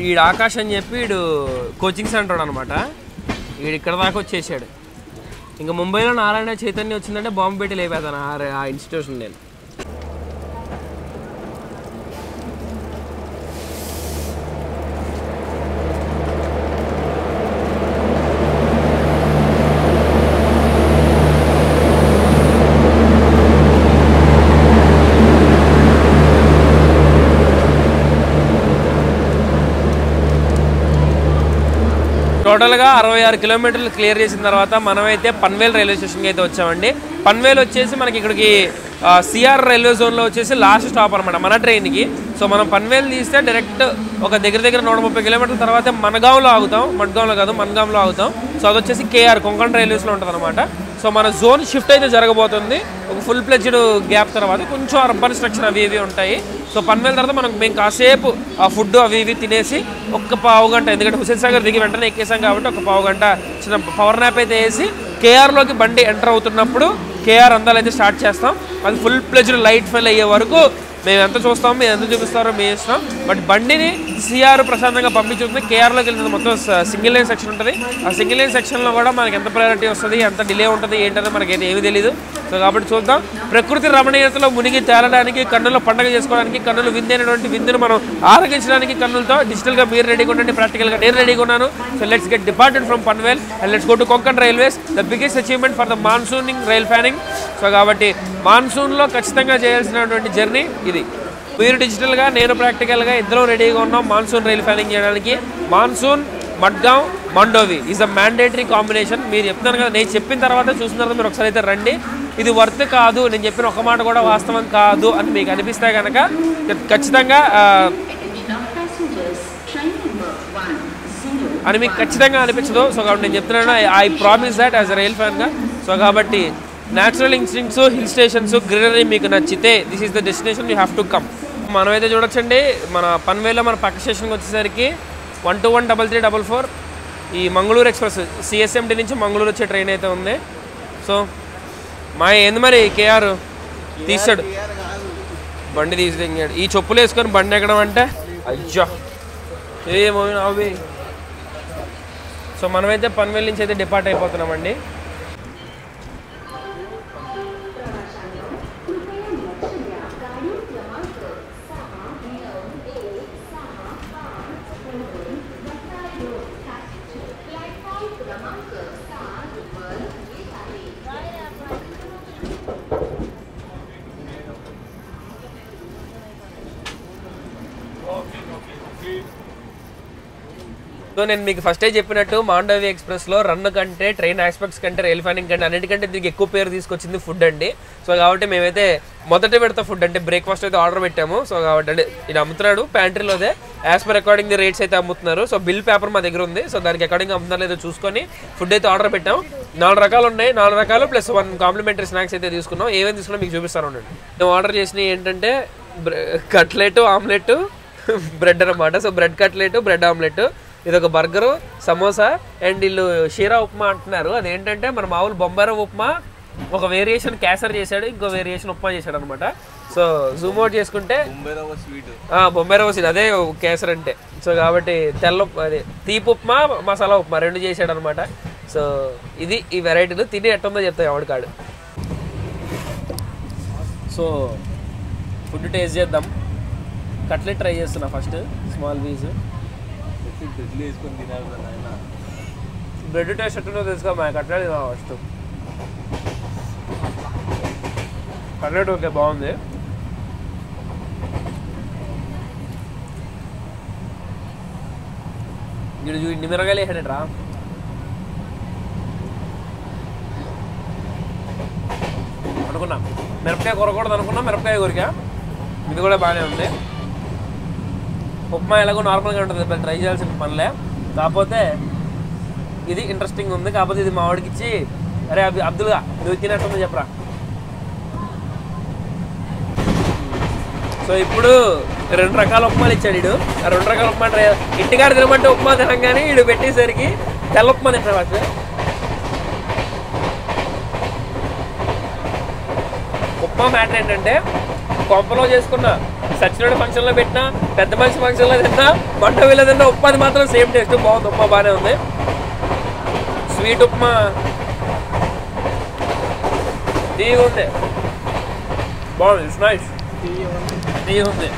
ఈడు ఆకాష్ అని చెప్పి వీడు కోచింగ్ సెంటర్ అనమాట. వీడు ఇక్కడ దాకా వచ్చేసాడు. ఇంకా ముంబైలో నారాయణ చైతన్య వచ్చిందంటే బాంబు పెట్టి లేపేదాను ఆ ఇన్స్టిట్యూషన్ నేను. టోటల్గా 66 కిలోమీటర్లు క్లియర్ చేసిన తర్వాత మనమైతే పన్వేల్ రైల్వే స్టేషన్కి అయితే వచ్చామండి. పన్వేల్ వచ్చేసి మనకి ఇక్కడికి సిఆర్ రైల్వే జోన్లో వచ్చేసి లాస్ట్ స్టాప్ అనమాట మన ట్రైన్కి. సో మనం పన్వేల్ తీస్తే డైరెక్ట్ ఒక దగ్గర 130 కిలోమీటర్ల తర్వాత మన్గాంలో ఆగుతాం. మన్గాంలో ఆగుతాం. సో అది వచ్చేసి కేఆర్ కొంకణ్ రైల్వేస్లో ఉంటుంది అనమాట. సో మన జోన్ షిఫ్ట్ అయితే జరగబోతుంది ఒక ఫుల్ ప్లెడ్జ్డ్ గ్యాప్ తర్వాత. కొంచెం అర్బన్ స్ట్రక్చర్ అవి ఇవి ఉంటాయి. సో పన్వేల్ తర్వాత మేము కాసేపు ఆ ఫుడ్ అవి ఇవి తినేసి ఒక పావు గంట, ఎందుకంటే హుసేన్ సాగర్ దిగి వెంటనే ఎక్కేసాం కాబట్టి ఒక పావు గంట చిన్న పవర్ న్యాప్ అయితే వేసి కేఆర్లోకి బండి ఎంటర్ అవుతున్నప్పుడు కేఆర్ అందాలు అయితే స్టార్ట్ చేస్తాం. అది ఫుల్ ప్లెడ్జ్డ్ లైట్ ఫెల్ అయ్యే వరకు మేము ఎంత చూస్తాం, మీరు ఎంత చూపిస్తారో మీ ఇష్టం. బట్ బండిని సిఆర్ ప్రశాంతంగా పంపించుతుంది. కేఆర్లోకి వెళ్ళిన మొత్తం సింగిల్ లైన్ సెక్షన్ ఉంటుంది. ఆ సింగిల్ లైన్ సెక్షన్లో కూడా మనకి ఎంత ప్రయారిటీ వస్తుంది, ఎంత డిలే ఉంటుంది ఏంటనేది మనకైతే ఏమీ తెలియదు. సో కాబట్టి చూద్దాం. ప్రకృతి రమణీయతలో మునిగి తేలడానికి, కన్నుల్లో పండుగ చేసుకోవడానికి, కన్నులు విందైనటువంటి విందును మనం ఆరగించడానికి కన్నులతో డిజిటల్గా మీరు రెడీగా ఉండండి, ప్రాక్టికల్గా నేను రెడీగా ఉన్నాను. So let's get departed from Panvel and let's go to Konkan railways, the biggest achievement for the monsooning rail fanning. So కాబట్టి మాన్సూన్లో ఖచ్చితంగా చేయాల్సినటువంటి జర్నీ ఇది. మీరు డిజిటల్గా, నేను ప్రాక్టికల్గా ఇద్దరం రెడీగా ఉన్నాం మాన్సూన్ రైల్ ఫ్యానింగ్ చేయడానికి. Monsoon Madgaon Mandovi is a mandatory combination. మీరు చెప్తాను కదా, నేను చెప్పిన తర్వాత చూసిన తర్వాత మీరు ఒకసారి అయితే రండి. ఇది వర్త్ కాదు, నేను చెప్పిన ఒక మాట కూడా వాస్తవం కాదు అని మీకు అనిపిస్తే కనుక ఖచ్చితంగా మీకు ఖచ్చితంగా అనిపించదు. సో కాబట్టి నేను చెప్తున్నాను, I promise that as a rail ఫ్యాన్గా. సో కాబట్టి natural instincts, hill stations, greenery మీకు నచ్చితే this is the destination you have to come. మనమైతే చూడొచ్చండి, మన పన్వేల్లో మన పక్క స్టేషన్కి వచ్చేసరికి 1213344 ఈ మంగళూరు ఎక్స్ప్రెస్ సిఎస్ఎండి నుంచి మంగళూరు వచ్చే ట్రైన్ అయితే ఉంది. సో మా ఏంది మరి కేఆర్ తీసాడు, బండి తీసిగాడు. ఈ చెప్పులు వేసుకొని బండి ఎక్కడం అంటే అయ్యా ఏమో అవి. సో మనమైతే పన్వేల్ నుంచి అయితే డిపార్ట్ అయిపోతున్నామండి. సో నేను మీకు ఫస్టే చెప్పినట్టు మాండవి ఎక్స్ప్రెస్లో రన్ కంటే, ట్రైన్ ఆస్పెక్ట్స్ కంటే, రైల్ ఫ్యానింగ్ కంటే అన్నిటికంటే దీనికి ఎక్కువ పేరు తీసుకొచ్చింది ఫుడ్ అండి. సో కాబట్టి మేమైతే మొదట పెడతా ఫుడ్ అంటే బ్రేక్ఫాస్ట్ అయితే ఆర్డర్ పెట్టాము. సో కాబట్టి అంటే ఇది అమ్ముతున్నాడు ప్యాంట్రీలోదే, as per according the rates అయితే అమ్ముతున్నారు. సో బిల్ పేపర్ మా దగ్గర ఉంది. సో దానికి అకార్డింగ్ అమ్ముతున్నారు లేదో చూసుకొని ఫుడ్ అయితే ఆర్డర్ పెట్టాం. 4 రకాలు ఉన్నాయి, 4 రకాలు ప్లస్ 1 కాంప్లిమెంటరీ స్నాక్స్ అయితే తీసుకున్నాం. ఏమేమి తీసుకున్నా మీకు చూపిస్తాను ఉండండి. మేము ఆర్డర్ చేసినవి ఏంటంటే కట్లెట్, ఆమ్లెట్, బ్రెడ్ అనమాట. So bread cutlet, bread omelette, ఇదొక బర్గరు, సమోసా అండ్ వీళ్ళు షీరా ఉప్మా అంటున్నారు. అదేంటంటే మన మామూలు బొంబాయి ఉప్మా ఒక వేరియేషన్ కేసర్ చేశాడు, ఇంకో వేరియేషన్ ఉప్మా చేశాడు అనమాట. సో జూమ్ అవుట్ చేసుకుంటే బొంబాయి రవ్వ స్వీట్, అదే కేసర్ అంటే. సో కాబట్టి తెల్ల అదే తీపి ఉప్మా, మసాలా ఉప్మా 2 చేశాడు అనమాట. సో ఇది ఈ వెరైటీలు తిని ఎట్టుందో చెప్తాయి ఎవడి కాడు. సో ఫుడ్ టేస్ట్ చేద్దాం. కట్లెట్ ట్రై చేస్తున్నా first, small piece. Bread taste ఎట్టుందో తెలుసుకో, మా కట్లెట్ ఫస్ట్. కట్లెట్ ఓకే, బాగుంది. ఇన్ని మిరగాయలు వేసాడట్రా. అనుకున్నా మిరపకాయ కొరకూడదు అనుకున్నా, మిరపకాయ కొరికా. ఇది కూడా బాగానే ఉంది. ఉప్మా ఎలాగో నార్మల్గా ఉంటుంది, ట్రై చేయాల్సిన పనిలే. కాకపోతే ఇది ఇంట్రెస్టింగ్ ఉంది. కాకపోతే ఇది మా వాడికి ఇచ్చి, అరే అబ్దుల్గా నువ్వు తినట్టుందో చెప్పరా. సో ఇప్పుడు 2 రకాల ఉప్మాలు ఇచ్చాడు వీడు. ఆ 2 రకాల ఉప్మా ట్రై, ఇంటికాడ తినమంటే ఉప్మా తినగానే వీడు పెట్టేసరికి తెల్ల ఉప్మా తింటాడు ఫస్ట్. ఉప్మా మ్యాటర్ ఏంటంటే కొంపలో చేసుకున్న సచినోడి ఫంక్షన్లో పెట్టినా, పెద్ద మనిషి ఫంక్షన్లో తిన్నా, మండవిలో తిన్నా ఉప్మా మాత్రం సేమ్ టేస్ట్. బాగుంది, ఉప్మా బాగానే ఉంది. స్వీట్ ఉప్మా తీయ ఉంది, బాగుంది. ఇట్స్ నైస్, తీయ ఉంది.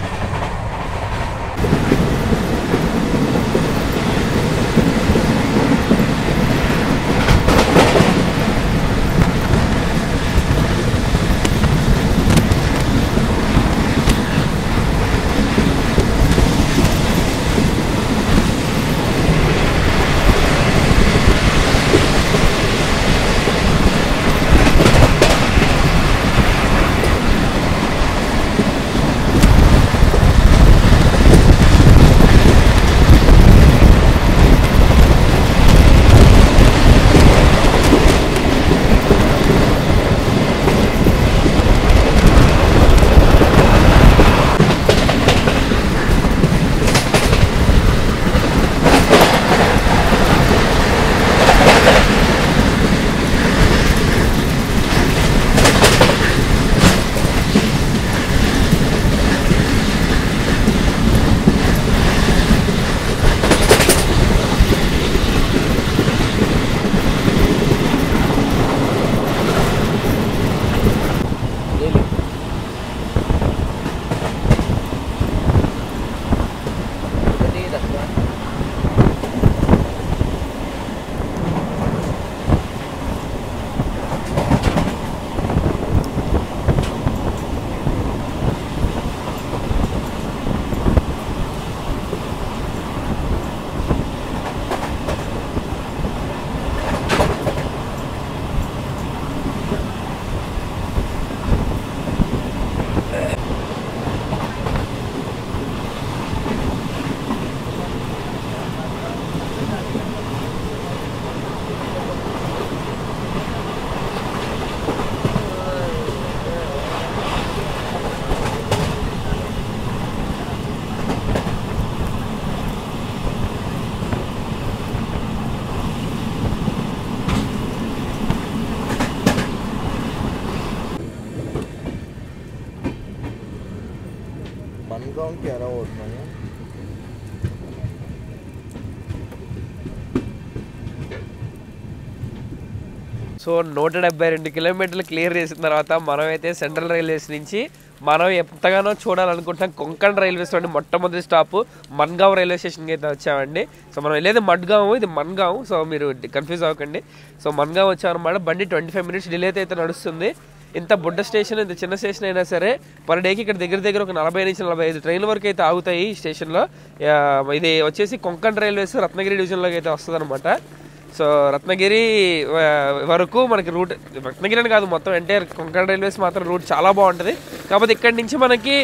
మనగాంకి ఎలా అవుతున్నాము? సో 172 కిలోమీటర్లు క్లియర్ చేసిన తర్వాత మనమైతే సెంట్రల్ రైల్వేస్ నుంచి మనం ఎంతగానో చూడాలనుకుంటున్నాం కొంకణ్ రైల్వేస్ నుండి మొట్టమొదటి స్టాప్ మన్గావ్ రైల్వే స్టేషన్కి అయితే వచ్చామండి. సో మనం వెళ్ళేది మడ్గావ్, ఇది మన్గావ్. సో మీరు కన్ఫ్యూజ్ అవ్వకండి. సో మన్గావ్ వచ్చామన్నమాట. బండి 25 మినిట్స్ డిలే అయితే నడుస్తుంది. ఇంత బుడ్డ స్టేషన్, ఇంత చిన్న స్టేషన్ అయినా సరే పర్ డేకి ఇక్కడ దగ్గర ఒక 40 నుంచి 45 ట్రైన్ల వరకు అయితే ఆగుతాయి ఈ స్టేషన్లో. ఇది వచ్చేసి కొంకణ్ రైల్వేస్ రత్నగిరి డివిజన్లోకి అయితే వస్తుంది అనమాట. సో రత్నగిరి వరకు మనకి రూట్, రత్నగిరి అని కాదు మొత్తం ఎంటైర్ కొంకణ్ రైల్వేస్ మాత్రం రూట్ చాలా బాగుంటుంది. కాకపోతే ఇక్కడి నుంచి మనకి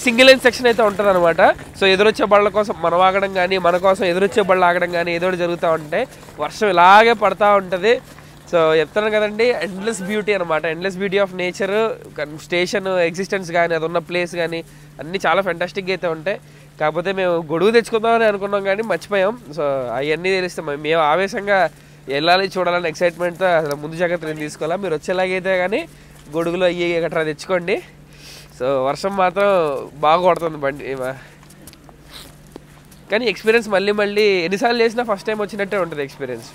సింగిల్ లైన్ సెక్షన్ అయితే ఉంటుంది అనమాట. సో ఎదురొచ్చే బళ్ళ కోసం మనం ఆగడం కానీ, మన కోసం ఎదురొచ్చే బళ్ళు ఆగడం కానీ ఏదో జరుగుతూ ఉంటాయి. వర్షం ఇలాగే పడతా ఉంటుంది. సో చెప్తాను కదండి, ఎండ్లెస్ బ్యూటీ అనమాట. Endless beauty of nature. Station existence కానీ, అది ఉన్న ప్లేస్ కానీ అన్నీ చాలా ఫెంటాస్టిక్గా అయితే ఉంటాయి. కాకపోతే మేము గొడుగు తెచ్చుకుందామని అనుకున్నాం కానీ మర్చిపోయాం. సో అవన్నీ తెలిస్తే మేము ఆవేశంగా వెళ్ళాలి, చూడాలని ఎక్సైట్మెంట్తో అసలు ముందు జాగ్రత్తలు తీసుకోవాలా. మీరు వచ్చేలాగైతే కానీ గొడుగులు అయ్యి గట్రా తెచ్చుకోండి. సో వర్షం మాత్రం బాగా కొడుతుంది బండి. కానీ ఎక్స్పీరియన్స్ మళ్ళీ ఎన్నిసార్లు చేసినా ఫస్ట్ టైం వచ్చినట్టే ఉంటుంది ఎక్స్పీరియన్స్.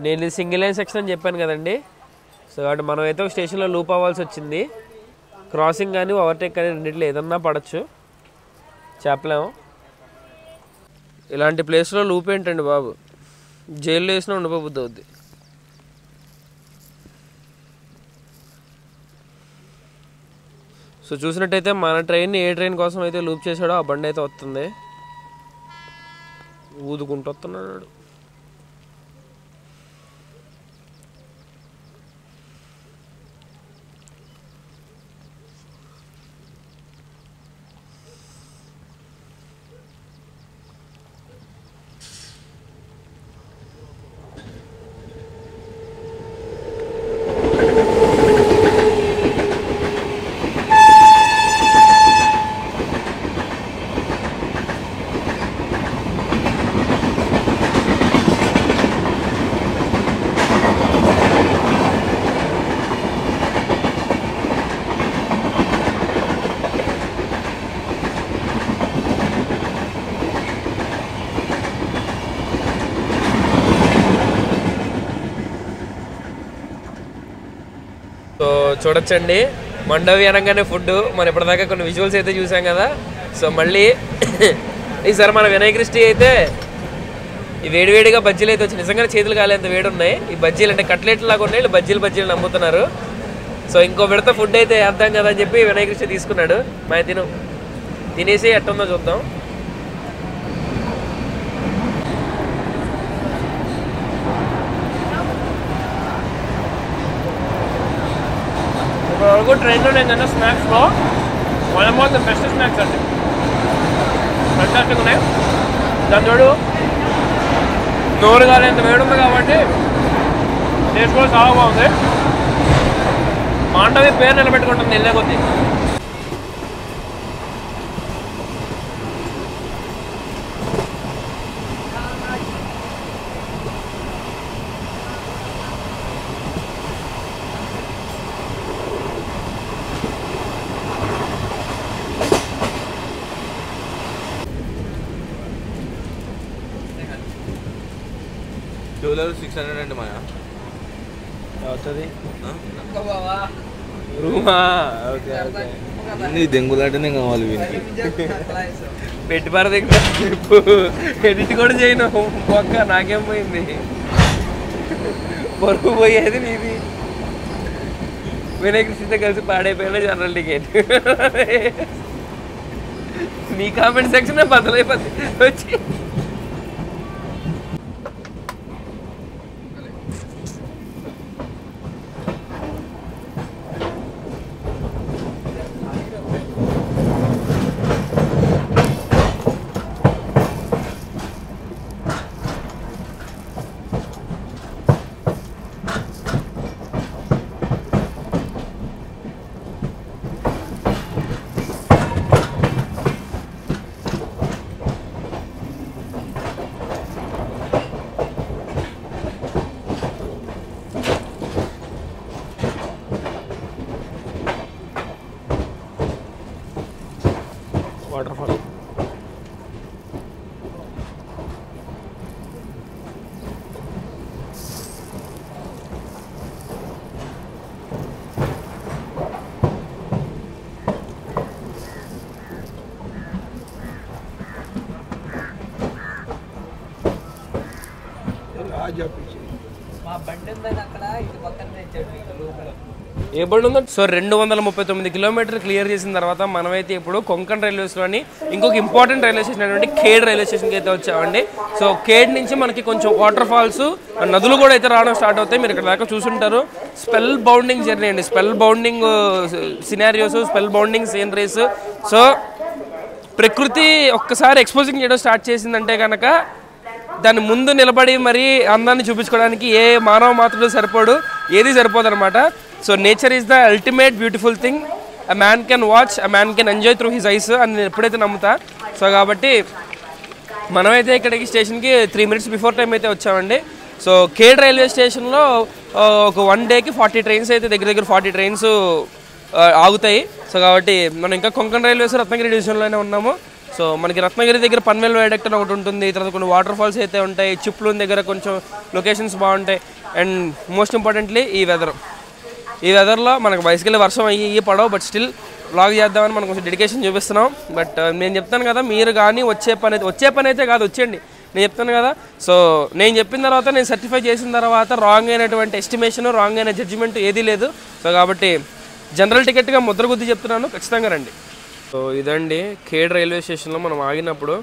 నేను ఇది సింగిల్ లైన్ సెక్షన్ అని చెప్పాను కదండి. సో కాబట్టి మనమైతే ఒక స్టేషన్లో లూప్ అవ్వాల్సి వచ్చింది. క్రాసింగ్ కానీ ఓవర్టేక్ కానీ రెండిట్లో ఏదన్నా పడచ్చు, చెప్పలేము. ఇలాంటి ప్లేస్లో లూప్ ఏంటండి బాబు, జైల్లో వేసినా ఉండిపోబుద్ది అవుద్ది. సో చూసినట్టయితే మన ట్రైన్ని ఏ ట్రైన్ కోసం అయితే లూప్ చేశాడో ఆ బండి అయితే వస్తుంది, ఊదుకుంటూ వస్తున్నాడు. సో చూడొచ్చండి, మండవి అనగానే ఫుడ్. మనం ఇప్పటిదాకా కొన్ని విజువల్స్ అయితే చూసాం కదా. సో మళ్ళీ ఈసారి మన వినాయక క్రిస్టి అయితే ఈ వేడివేడిగా బజ్జీలు అయితే వచ్చి నిజంగా చేతులు కాలేంత వేడి ఉన్నాయి. ఈ బజ్జీలు అంటే కట్లెట్లు లాగా ఉన్నాయి, బజ్జీలు నమ్ముతున్నారు. సో ఇంకో విడత ఫుడ్ అయితే వేద్దాం కదా అని చెప్పి వినాయక క్రిస్టి తీసుకున్నాడు. మా తినేసి ఎట్టుందో చూద్దాం. ఇప్పటివరకు ట్రైన్లో నేను తిన్న స్నాక్స్లో one of the best snacks అండి. ఫంటాస్టిక్ ఉన్నాయి. దాని తోడు నోరు కాలేంత వేడి ఉంది కాబట్టి టేస్ట్ కూడా చాలా బాగుంది. మాండవి పేరు నిలబెట్టుకుంటుంది వెళ్ళే కొద్దీ. టూలర్ 600 అంటే మాయా అవుతుంది రూమా. ఓకే ఓకే, నీ దెంగులాటనే కావాలి వీనికి. పెట్టి పార దగ్గర ఎడిట్ కూడా చేయను ఒక్క. నాకేం పోయింది, పరుగు పోయేది నీది. వినాయక కృష్ణతో కలిసి పాడైపోయినా జనరల్ టికెట్. నీ కామెంట్ సెక్షన్ బదులైపోతుంది వచ్చి. వాటర్ఫాల్ ఏ బండి ఉందంటే. సో 239 కిలోమీటర్లు క్లియర్ చేసిన తర్వాత మనమైతే ఇప్పుడు కొంకణ్ రైల్వేస్లోని ఇంకొక ఇంపార్టెంట్ రైల్వే స్టేషన్ అయినటువంటి ఖేడ్ రైల్వే స్టేషన్కి అయితే వచ్చామండి. సో ఖేడ్ నుంచి మనకి కొంచెం వాటర్ ఫాల్స్, నదులు కూడా అయితే రావడం స్టార్ట్ అవుతాయి. మీరు ఇక్కడ దాకా చూసుంటారు. స్పెల్ బౌండింగ్ జర్నీ అండి, spell bounding scenarios, spell bounding sceneries. So ప్రకృతి ఒక్కసారి ఎక్స్పోజింగ్ చేయడం స్టార్ట్ చేసిందంటే కనుక దాని ముందు నిలబడి మరీ అందాన్ని చూపించుకోవడానికి ఏ మానవ మాత్రుడు సరిపోడు, ఏది సరిపోదు అనమాట. So nature is the ultimate beautiful thing. A man can watch, a man can enjoy through his eyes అని నేను ఎప్పుడైతే నమ్ముతా. సో కాబట్టి మనమైతే ఇక్కడికి స్టేషన్కి 3 minutes బిఫోర్ టైం అయితే వచ్చామండి. సో ఖేడ్ రైల్వే స్టేషన్లో ఒక 1 dayకి 40 trains అయితే దగ్గర 40 trains ఆగుతాయి. సో కాబట్టి మనం ఇంకా కొంకణ్ రైల్వేస్ రత్నగిరి డివిజన్లోనే ఉన్నాము. సో మనకి రత్నగిరి దగ్గర పన్వేల్ వైడక్ట్ అని ఒకటి ఉంటుంది, తర్వాత కొన్ని వాటర్ ఫాల్స్ అయితే ఉంటాయి, చిప్లూన్ దగ్గర కొంచెం లొకేషన్స్ బాగుంటాయి. అండ్ మోస్ట్ ఇంపార్టెంట్లీ ఈ వెదర్లో మనకు బైసికల్ వర్షం అయ్యి పడవు, బట్ స్టిల్ వ్లాగ్ చేద్దామని మనం కొంచెం డెడికేషన్ చూపిస్తున్నాం. బట్ నేను చెప్తాను కదా, మీరు కానీ వచ్చే పని అయితే కాదు, వచ్చేయండి. నేను చెప్తాను కదా, సో నేను చెప్పిన తర్వాత నేను సర్టిఫై చేసిన తర్వాత రాంగ్ అయినటువంటి ఎస్టిమేషన్, రాంగ్ అయిన జడ్జిమెంట్ ఏదీ లేదు. సో కాబట్టి జనరల్ టికెట్గా ముద్ర గుద్ది చెప్తున్నాను, ఖచ్చితంగా రండి. సో ఇదండి ఖేడ్ రైల్వే స్టేషన్లో మనం ఆగినప్పుడు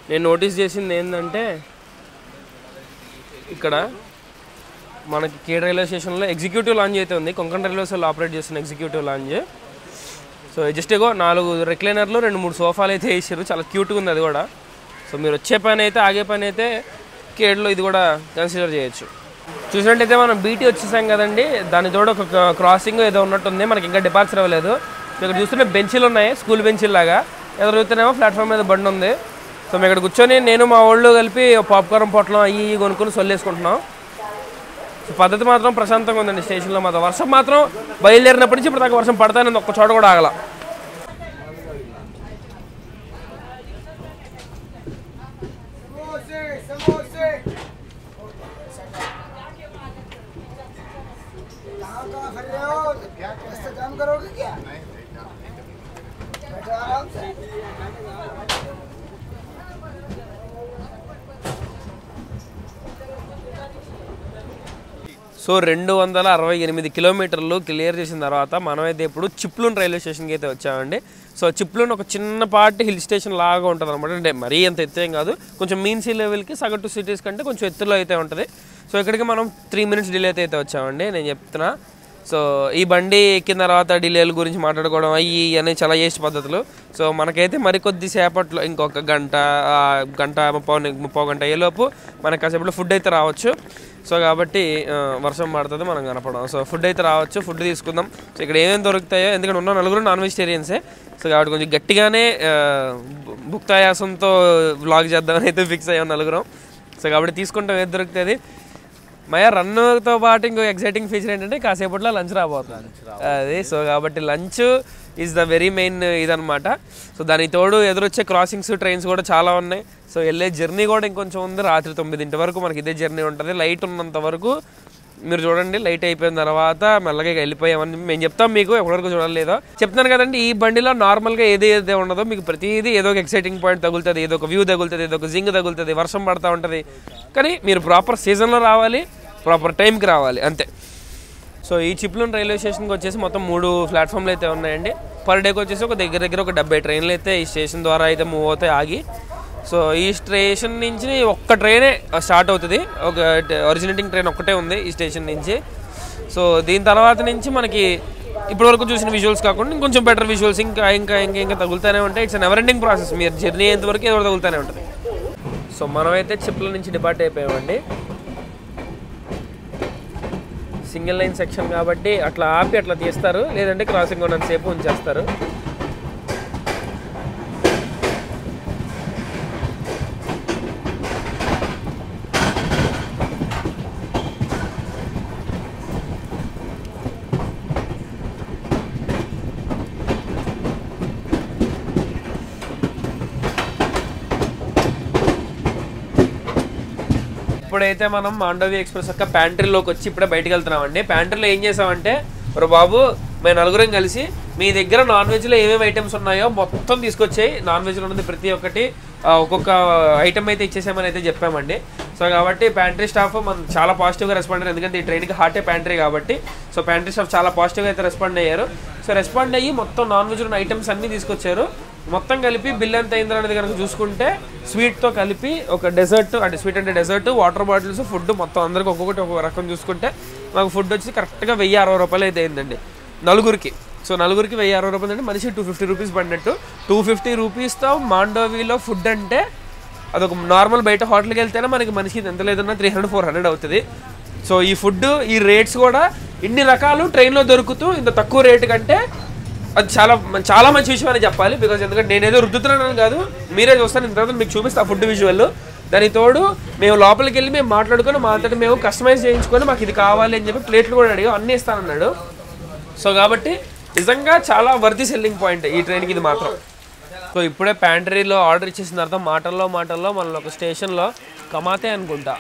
నేను నోటీస్ చేసింది ఏంటంటే, ఇక్కడ మనకి ఖేడ్ రైల్వే స్టేషన్లో ఎగ్జిక్యూటివ్ లాంజ్ అయితే ఉంది, కొంకణ్ రైల్వేస్ వాళ్ళు ఆపరేట్ చేస్తున్న ఎగ్జిక్యూటివ్ లాంజ్. సో జస్ట్ ఏగో 4 రిక్లైనర్లు 2-3 సోఫాలు అయితే వేసారు, చాలా క్యూట్గా ఉంది అది కూడా. సో మీరు వచ్చే పని అయితే ఆగే పని అయితే ఖేడ్లో ఇది కూడా కన్సిడర్ చేయొచ్చు. చూసినట్టయితే మనం బీటీ వచ్చేసాం కదండి, దాని తోడు ఒక క్రాసింగ్ ఏదో ఉన్నట్టుంది, మనకి ఇంకా డిపార్చర్ అవ్వలేదు. ఇక్కడ చూస్తుంటే బెంచీలు ఉన్నాయి, స్కూల్ బెంచీలు లాగా. ఎదురుతూనేమో ప్లాట్ఫామ్ మీద బండి ఉంది. సో మేము ఇక్కడ కూర్చొని నేను మా వాళ్ళు కలిపి పాప్కార్న్ పొట్లం అవి కొనుక్కొని సొల్లేసుకుంటున్నాం. సో పద్ధతి మాత్రం ప్రశాంతంగా ఉందండి స్టేషన్లో మాత్రం. వర్షం మాత్రం బయలుదేరినప్పటి నుంచి ఇప్పుడు దాకా వర్షం పడతానే ఒక్క చోట కూడా ఆగల. సో 268 కిలోమీటర్లు క్లియర్ చేసిన తర్వాత మనమైతే ఇప్పుడు చిప్లూన్ రైల్వే స్టేషన్కి అయితే వచ్చామండి. సో చిప్లూన్ ఒక చిన్నపాటి హిల్ స్టేషన్ లాగా ఉంటుంది అనమాట. అంటే మరీ అంత ఎత్తేం కాదు, కొంచెం మీన్ సీ లెవెల్కి సగటు సిటీస్ కంటే కొంచెం ఎత్తులో అయితే ఉంటుంది. సో ఇక్కడికి మనం 3 మినిట్స్ డిలే అయితే వచ్చామండి, నేను చెప్తున్నా. సో ఈ బండి ఎక్కిన తర్వాత డిలేల గురించి మాట్లాడుకోవడం అవి అనేవి చాలా వేస్ట్ పద్ధతులు. సో మనకైతే మరికొద్ది సేపట్లో ఇంకొక గంట 30 గంట అయ్యేలోపు మనకు కాసేపట్లో ఫుడ్ అయితే రావచ్చు. సో కాబట్టి వర్షం పడుతుంది, మనం కనపడం. సో ఫుడ్ అయితే రావచ్చు, ఫుడ్ తీసుకుందాం. సో ఇక్కడ ఏమేమి దొరుకుతాయో, ఎందుకంటే ఉన్న 4 నాన్ వెజిటేరియన్సే. సో కాబట్టి కొంచెం గట్టిగానే భుక్తాయాసంతో వ్లాగ్ చేద్దామని అయితే ఫిక్స్ అయ్యాం 4. సో కాబట్టి తీసుకుంటాం ఏది దొరుకుతుంది. మయా రన్తో పాటు ఇంకో ఎక్సైటింగ్ ఫీచర్ ఏంటంటే కాసేపట్లో లంచ్ రాబోతుంది అది. సో కాబట్టి lunch is the very main ఇదనమాట. సో దానికి తోడు ఎదురొచ్చే క్రాసింగ్స్ ట్రైన్స్ కూడా చాలా ఉన్నాయి. సో వెళ్ళే జర్నీ కూడా ఇంకొంచెం ఉంది, రాత్రి 9 వరకు మనకి ఇదే జర్నీ ఉంటుంది. లైట్ ఉన్నంత వరకు మీరు చూడండి, లైట్ అయిపోయిన తర్వాత మెల్లగా వెళ్ళిపోయామని మేము చెప్తాం, మీకు ఎప్పటివరకు చూడలేదో చెప్తున్నాను కదండి. ఈ బండిలో నార్మల్గా ఏదైతే ఉండదో మీకు ప్రతిదీ ఏదో ఒక ఎక్సైటింగ్ పాయింట్ తగులుతుంది, ఏదో ఒక వ్యూ తగులుతుంది, ఏదో ఒక జింగ్ తగులుతుంది, వర్షం పడుతూ ఉంటుంది. కానీ మీరు ప్రాపర్ సీజన్లో రావాలి, ప్రాపర్ టైంకి రావాలి, అంతే. సో ఈ చిప్లూన్ రైల్వే స్టేషన్కి వచ్చేసి మొత్తం 3 ప్లాట్ఫామ్లు అయితే ఉన్నాయండి. పర్ డేకి వచ్చేసి ఒక దగ్గర ఒక 70 ట్రైన్లు అయితే ఈ స్టేషన్ ద్వారా అయితే మూవ్ అవుతాయి ఆగి. సో ఈ స్టేషన్ నుంచి ఒక్క ట్రైనే స్టార్ట్ అవుతుంది, ఒక ఒరిజినేటింగ్ ట్రైన్ ఒక్కటే ఉంది ఈ స్టేషన్ నుంచి. సో దీని తర్వాత నుంచి మనకి ఇప్పటివరకు చూసిన విజువల్స్ కాకుండా ఇంకొంచెం బెటర్ విజువల్స్ ఇంకా ఇంకా ఇంకా ఇంకా తగులుతూనే ఉంటాయి. ఇట్స్ నెవర్ ఎండింగ్ ప్రాసెస్, మీరు జర్నీ అయ్యేంతవరకు ఏదో తగులుతూనే ఉంటుంది. సో మనమైతే చిప్లూన్ నుంచి డిపార్ట్ అయిపోయామండి. సింగిల్ లైన్ సెక్షన్ కాబట్టి అట్లా ఆపి అట్లా తీస్తారు, లేదంటే క్రాసింగ్ ఉన్నంతసేపు ఉంచేస్తారు. ఇప్పుడైతే మనం మాండవి ఎక్స్ప్రెస్ యొక్క ప్యాంట్రీలోకి వచ్చి ఇప్పుడే బయటకు వెళ్తున్నామండి. ప్యాంట్రీలో ఏం చేసామంటే, మరి బాబు మేము 4 కలిసి మీ దగ్గర నాన్ వెజ్లో ఏమేమి ఐటమ్స్ ఉన్నాయో మొత్తం తీసుకొచ్చాయి. నాన్ వెజ్లో ఉన్నది ప్రతి ఒక్కటి ఒక్కొక్క ఐటమ్ అయితే ఇచ్చేసామని అయితే చెప్పామండి. సో కాబట్టి ప్యాంట్రీ స్టాఫ్ మనం చాలా పాజిటివ్గా రెస్పాండ్ అయ్యారు, ఎందుకంటే ఈ ట్రైన్కి హార్టే ప్యాంట్రీ కాబట్టి. సో ప్యాంట్రీ స్టాఫ్ చాలా పాజిటివ్గా అయితే రెస్పాండ్ అయ్యారు. సో రెస్పాండ్ అయ్యి మొత్తం నాన్ వెజ్లో ఉన్న ఐటమ్స్ అన్నీ తీసుకొచ్చారు. మొత్తం కలిపి బిల్ ఎంత అయిందో అనేది కనుక చూసుకుంటే స్వీట్తో కలిపి ఒక డెజర్ట్, అంటే స్వీట్ అంటే డెజర్ట్, వాటర్ బాటిల్స్, ఫుడ్ మొత్తం అందరికి ఒక్కొక్కటి ఒక్కొక్క రకం చూసుకుంటే మాకు ఫుడ్ వచ్చి కరెక్ట్గా 1060 రూపాయలు అయితే అయిందండి 4కి. సో 4కి 1060 రూపాయలు అంటే మనిషి 250 రూపీస్ పడినట్టు. 250 రూపీస్తో మాండోవిలో ఫుడ్ అంటే అదొక నార్మల్ బయట హోటల్కి వెళ్తేనే మనకి మనిషికి ఎంత లేదన్నా 300-400 అవుతుంది. సో ఈ ఫుడ్ ఈ రేట్స్ కూడా ఇన్ని రకాలు ట్రైన్లో దొరుకుతూ ఇంత తక్కువ రేటు కంటే అది చాలా చాలా మంచి విషయం అని చెప్పాలి. బికాజ్ ఎందుకంటే నేనేదో రుద్దుతున్నాను కాదు, మీరే చూస్తాను, ఇంత తర్వాత మీకు చూపిస్తా ఫుడ్ విజువల్. దానికి తోడు మేము లోపలికి వెళ్ళి మేము మాట్లాడుకొని మా అంతటి మేము కస్టమైజ్ చేయించుకొని మాకు ఇది కావాలి అని చెప్పి ప్లేట్లు కూడా అడిగా, అన్నీ ఇస్తానన్నాడు. సో కాబట్టి నిజంగా చాలా వర్తీ సెల్లింగ్ పాయింట్ ఈ ట్రైన్కి ఇది మాత్రం. సో ఇప్పుడే ప్యాంట్రీలో ఆర్డర్ ఇచ్చేసిన తర్వాత మాటల్లో మన ఒక స్టేషన్లో కమాతే అనుకుంటా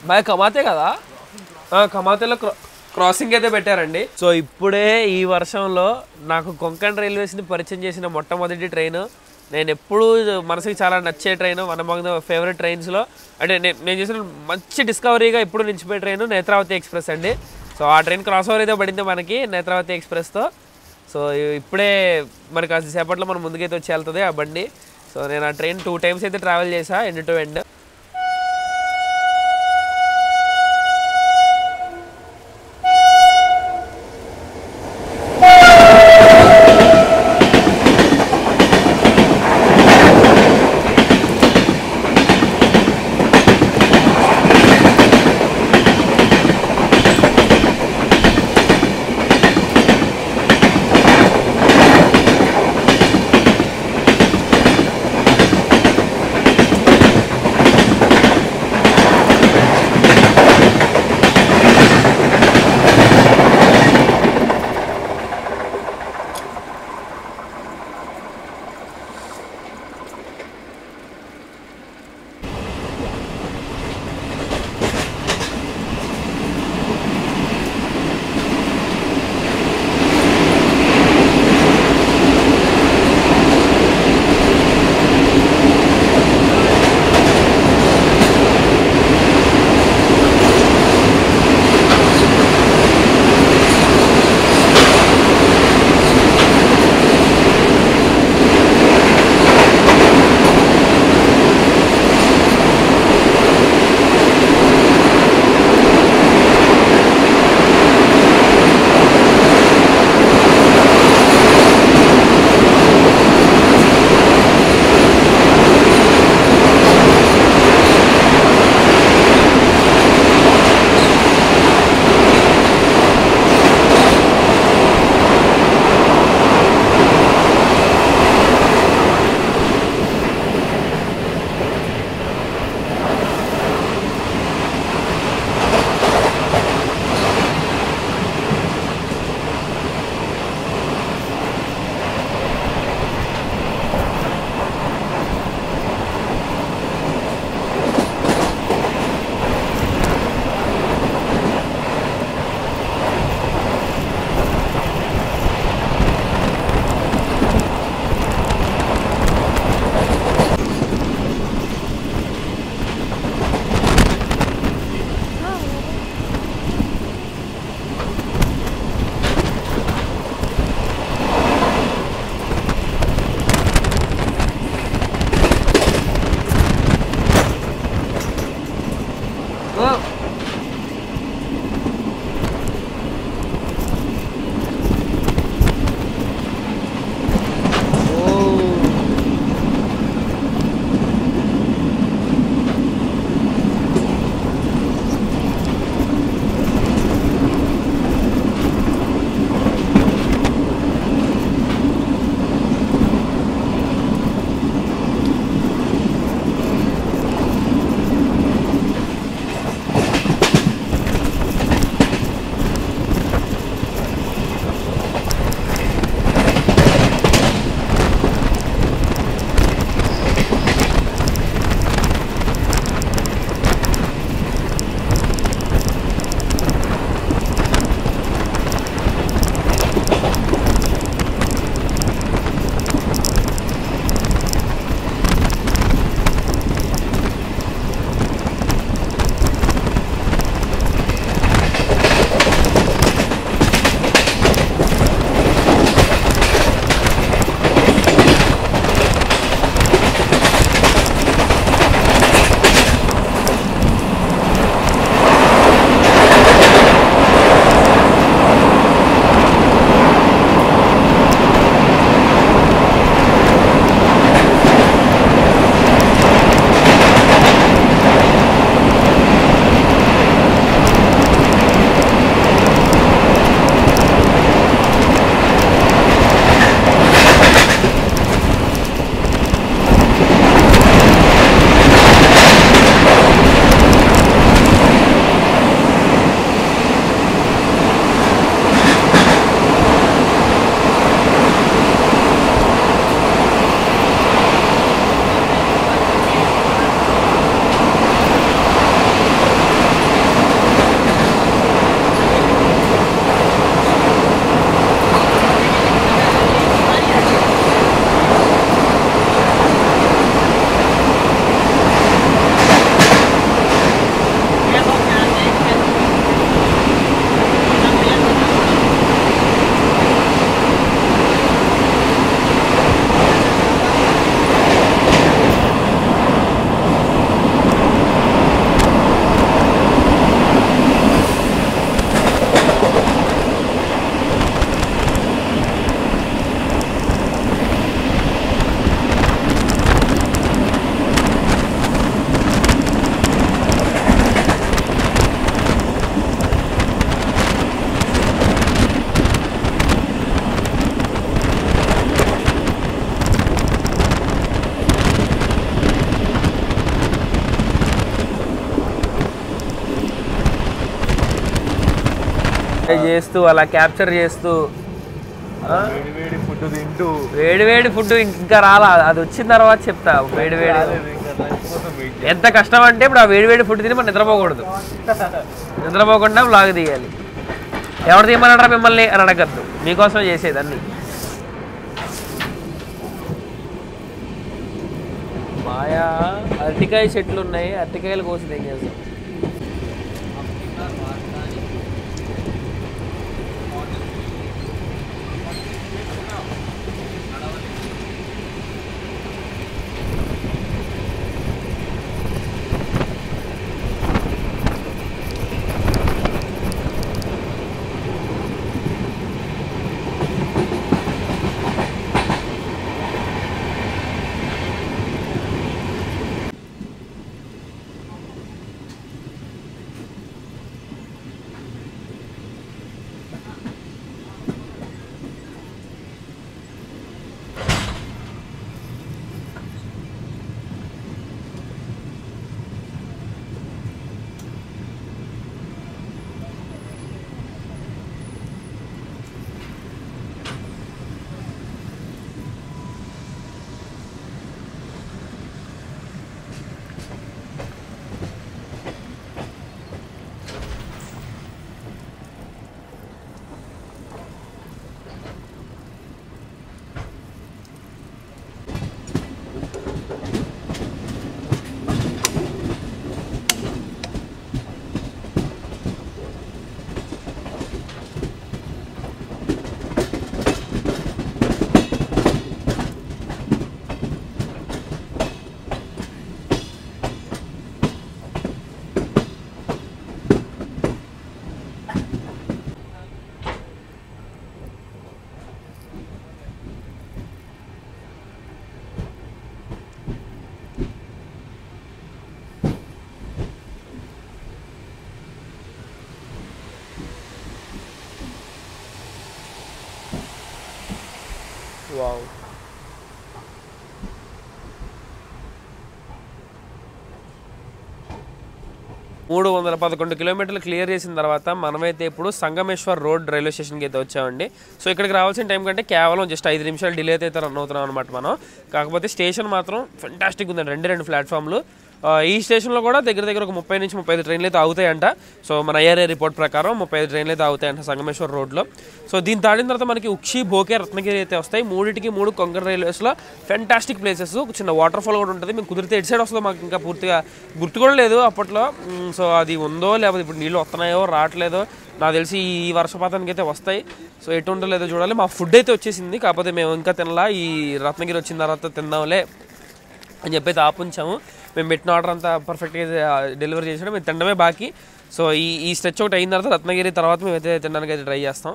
బాయ్ కమాతే కదా కమాతేలో క్రాసింగ్ అయితే పెట్టారండి. సో ఇప్పుడే ఈ వర్షంలో నాకు కొంకణ్ రైల్వేస్ని పరిచయం చేసిన మొట్టమొదటి ట్రైన్, నేను ఎప్పుడూ మనసుకి చాలా నచ్చే train, one among the favourite ట్రైన్స్లో, అంటే నేను చేసిన మంచి డిస్కవరీగా ఎప్పుడు నిలిచిపోయే ట్రైన్ నేత్రావతి ఎక్స్ప్రెస్ అండి. సో ఆ ట్రైన్ క్రాస్ ఓవర్ అయితే పడింది మనకి నేత్రావతి ఎక్స్ప్రెస్తో. సో ఇప్పుడే మరి కాస్త సేపట్లో మనం ముందుకైతే వచ్చి వెళ్తుంది ఆ బండి. సో నేను ఆ ట్రైన్ 2 times అయితే ట్రావెల్ చేసా ఎండ్ టు ఎండ్. చేస్తూ అలా క్యాప్చర్ చేస్తూ వేడి ఫుడ్ తింటూ వేడి ఫుడ్ ఇంకా రాలా, అది వచ్చిన తర్వాత చెప్తా. వేడి ఎంత కష్టం అంటే ఇప్పుడు ఆ వేడి ఫుడ్ తిని మనం నిద్రపోకూడదు, నిద్రపోకుండా వ్లాగ్ తీయాలి. ఎవరు తీయమన్నారా మిమ్మల్ని అని అడగద్దు, మీకోసం చేసేది అన్ని. మాయా అరటికాయ చెట్లు ఉన్నాయి, అరటికాయలు కోసి ఏం చేస్తాం. వావ్, 311 కిలోమీటర్లు క్లియర్ చేసిన తర్వాత మనమైతే ఇప్పుడు సంగమేశ్వర్ రోడ్ రైల్వే స్టేషన్కి అయితే వచ్చామండి. సో ఇక్కడికి రావాల్సిన టైం కంటే కేవలం జస్ట్ 5 నిమిషాలు డిలే అయితే రన్ అవుతున్నాం అనమాట మనం. కాకపోతే స్టేషన్ మాత్రం ఫెంటాస్టిక్ ఉందండి, రెండు ప్లాట్ఫామ్లు. ఈ స్టేషన్లో కూడా దగ్గర ఒక 30 నుంచి 35 ట్రైన్లు అయితే ఆగుతాయంట. సో మన ఏరియా రిపోర్ట్ ప్రకారం 35 ట్రైన్లు అయితే ఆగుతాయంట సంగమేశ్వర్ రోడ్లో. సో దీన్ని దాటిన తర్వాత మనకి ఉక్షి, భోకే, రత్నగిరి అయితే వస్తాయి. 3 కొంకణ రైల్వేస్లో ఫెంటాస్టిక్ ప్లేసెస్. చిన్న వాటర్ ఫాల్ కూడా ఉంటుంది, మీకు కుదిరితే ఎటు సైడ్ వస్తుందో మాకు ఇంకా పూర్తిగా గుర్తు కూడా లేదు అప్పట్లో. సో అది ఉందో లేకపోతే ఇప్పుడు నీళ్ళు వస్తున్నాయో రావట్లేదో నాకు తెలిసి ఈ వర్షపాతానికి అయితే వస్తాయి. సో ఎటు ఉందో లేదో చూడాలి. మా ఫుడ్ అయితే వచ్చేసింది, కాకపోతే మేము ఇంకా తినలా. ఈ రత్నగిరి వచ్చిన తర్వాత తిందాంలే అని చెప్పి అయితే ఆపుంచాము. మేము పెట్టిన ఆర్డర్ అంతా పర్ఫెక్ట్గా డెలివరీ చేసాడు, మేము తినడమే బాకీ. సో ఈ స్ట్రెచ్ ఒకటి అయిన తర్వాత రత్నగిరి తర్వాత మేమైతే తినడానికి అయితే ట్రై చేస్తాం.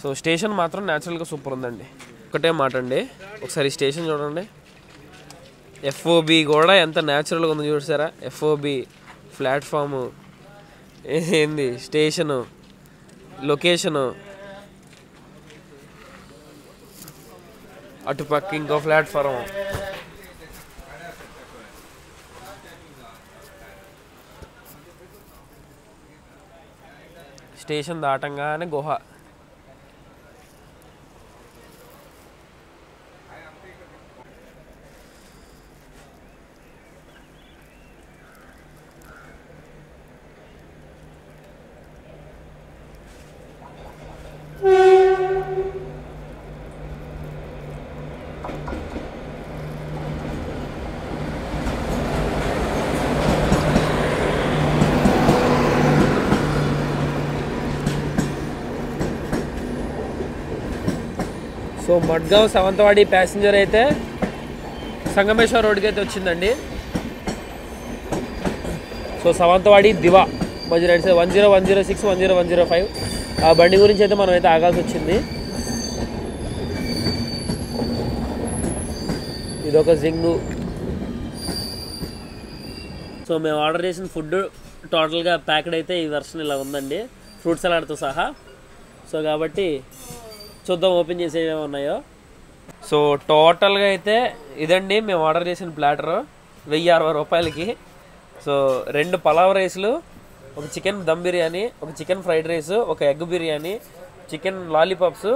సో స్టేషన్ మాత్రం న్యాచురల్గా సూపర్ ఉందండి. ఒకటే మాట అండి, ఒకసారి స్టేషన్ చూడండి. ఎఫ్ఓబి కూడా ఎంత న్యాచురల్గా ఉందో చూసారా. ఎఫ్ఓబి ప్లాట్ఫాము ఏంది, స్టేషను, లొకేషను, అటుపక్క ఇంకో ప్లాట్ఫారం. స్టేషన్ దాటంగానే గుహ. సో మడ్గావ్ సవంతవాడి ప్యాసింజర్ అయితే సంగమేశ్వర్ రోడ్కి అయితే వచ్చిందండి. సో సవంతవాడి దివా మధ్య రైట్ సైడ్ 10106 10105 ఆ బండి గురించి అయితే మనం అయితే ఆగాల్సి వచ్చింది. ఇదొక జింగు. సో మేము ఆర్డర్ చేసిన ఫుడ్ టోటల్గా ప్యాక్డ్ అయితే ఈ వెర్షన్ ఇలా ఉందండి, ఫ్రూట్ సలాడ్తో సహా. సో కాబట్టి చూద్దాం ఓపెన్ చేసేవి ఉన్నాయో. సో టోటల్గా అయితే ఇదండి మేము ఆర్డర్ చేసిన ప్లాటర్ 1060 రూపాయలకి. సో 2 పలావ్ రైస్లు, ఒక చికెన్ దమ్ బిర్యానీ, ఒక చికెన్ ఫ్రైడ్ రైస్, ఒక ఎగ్ బిర్యానీ, చికెన్ లాలీపాప్స్,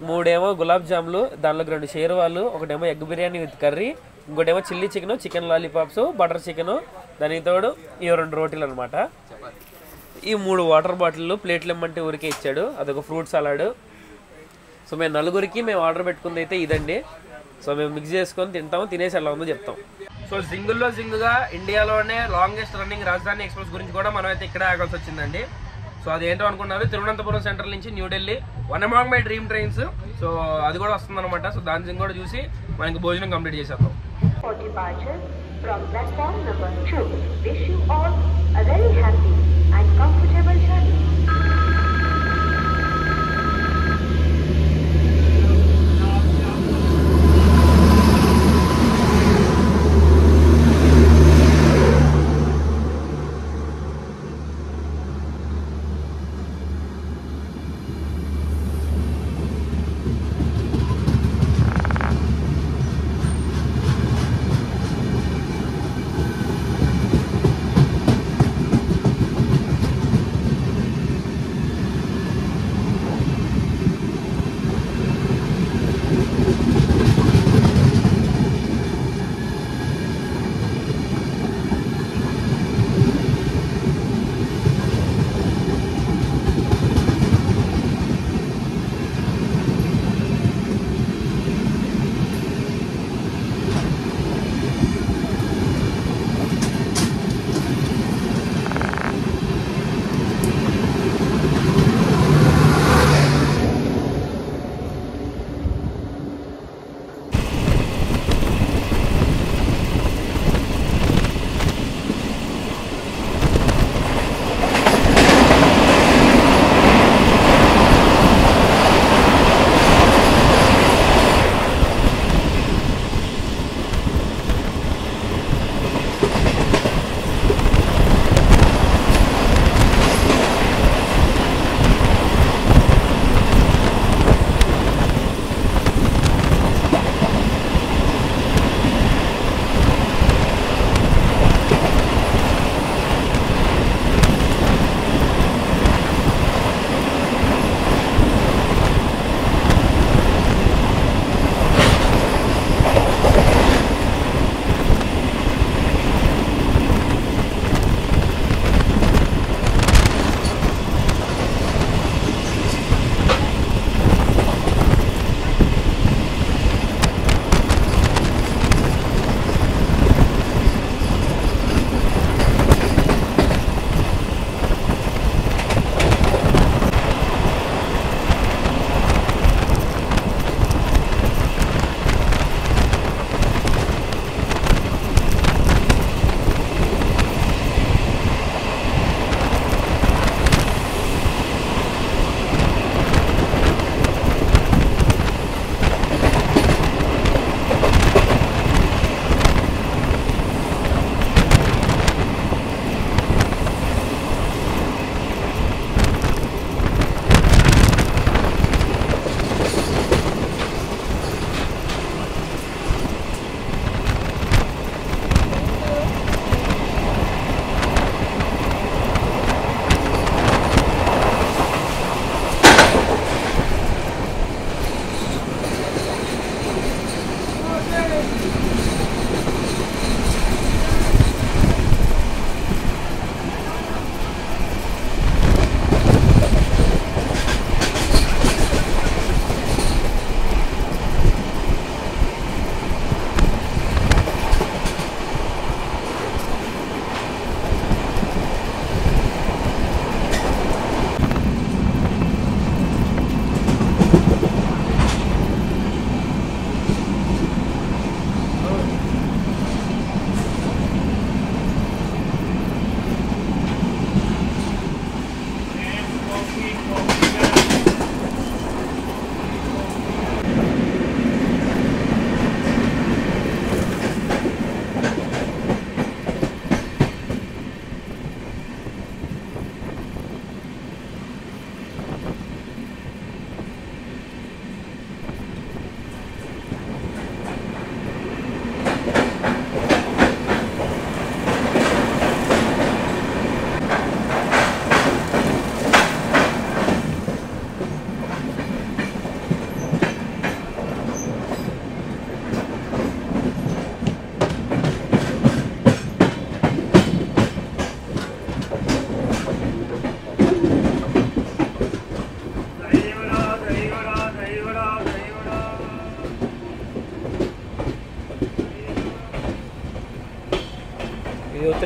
3 ఏమో గులాబ్ జాములు, దానిలో 2 షేర్వాలు, ఒకటేమో ఎగ్ బిర్యానీ విత్ కర్రీ, ఇంకోటేమో chilli chicken, chicken lollipops, butter chicken, దానికి తోడు ఈ 2 రోటీలు అనమాట. ఈ 3 వాటర్ బాటిల్ ప్లేట్లు ఇమ్మంటే ఊరికే ఇచ్చాడు. అదొక ఫ్రూట్ సలాడ్. సో మేము నలుగురికి మేము ఆర్డర్ పెట్టుకుంది అయితే ఇదండి. సో మేము మిక్స్ చేసుకొని తింటాం, తినేసి ఎలా ఉందో చెప్తాం. సో జింగుల్లో జింగుగా ఇండియాలోనే లాంగెస్ట్ రన్నింగ్ రాజధాని ఎక్స్ప్రెస్ గురించి కూడా మనం అయితే ఇక్కడే ఆగాల్సి వచ్చిందండి. సో అదేంటో అనుకున్నారు, తిరువనంతపురం సెంట్రల్ నుంచి New Delhi one among my dream trains. So అది కూడా వస్తుంది అనమాట. సో దాని కూడా చూసి మనకి భోజనం కంప్లీట్ చేసేద్దాం. From platform number 2, wish you all a very happy and comfortable journey.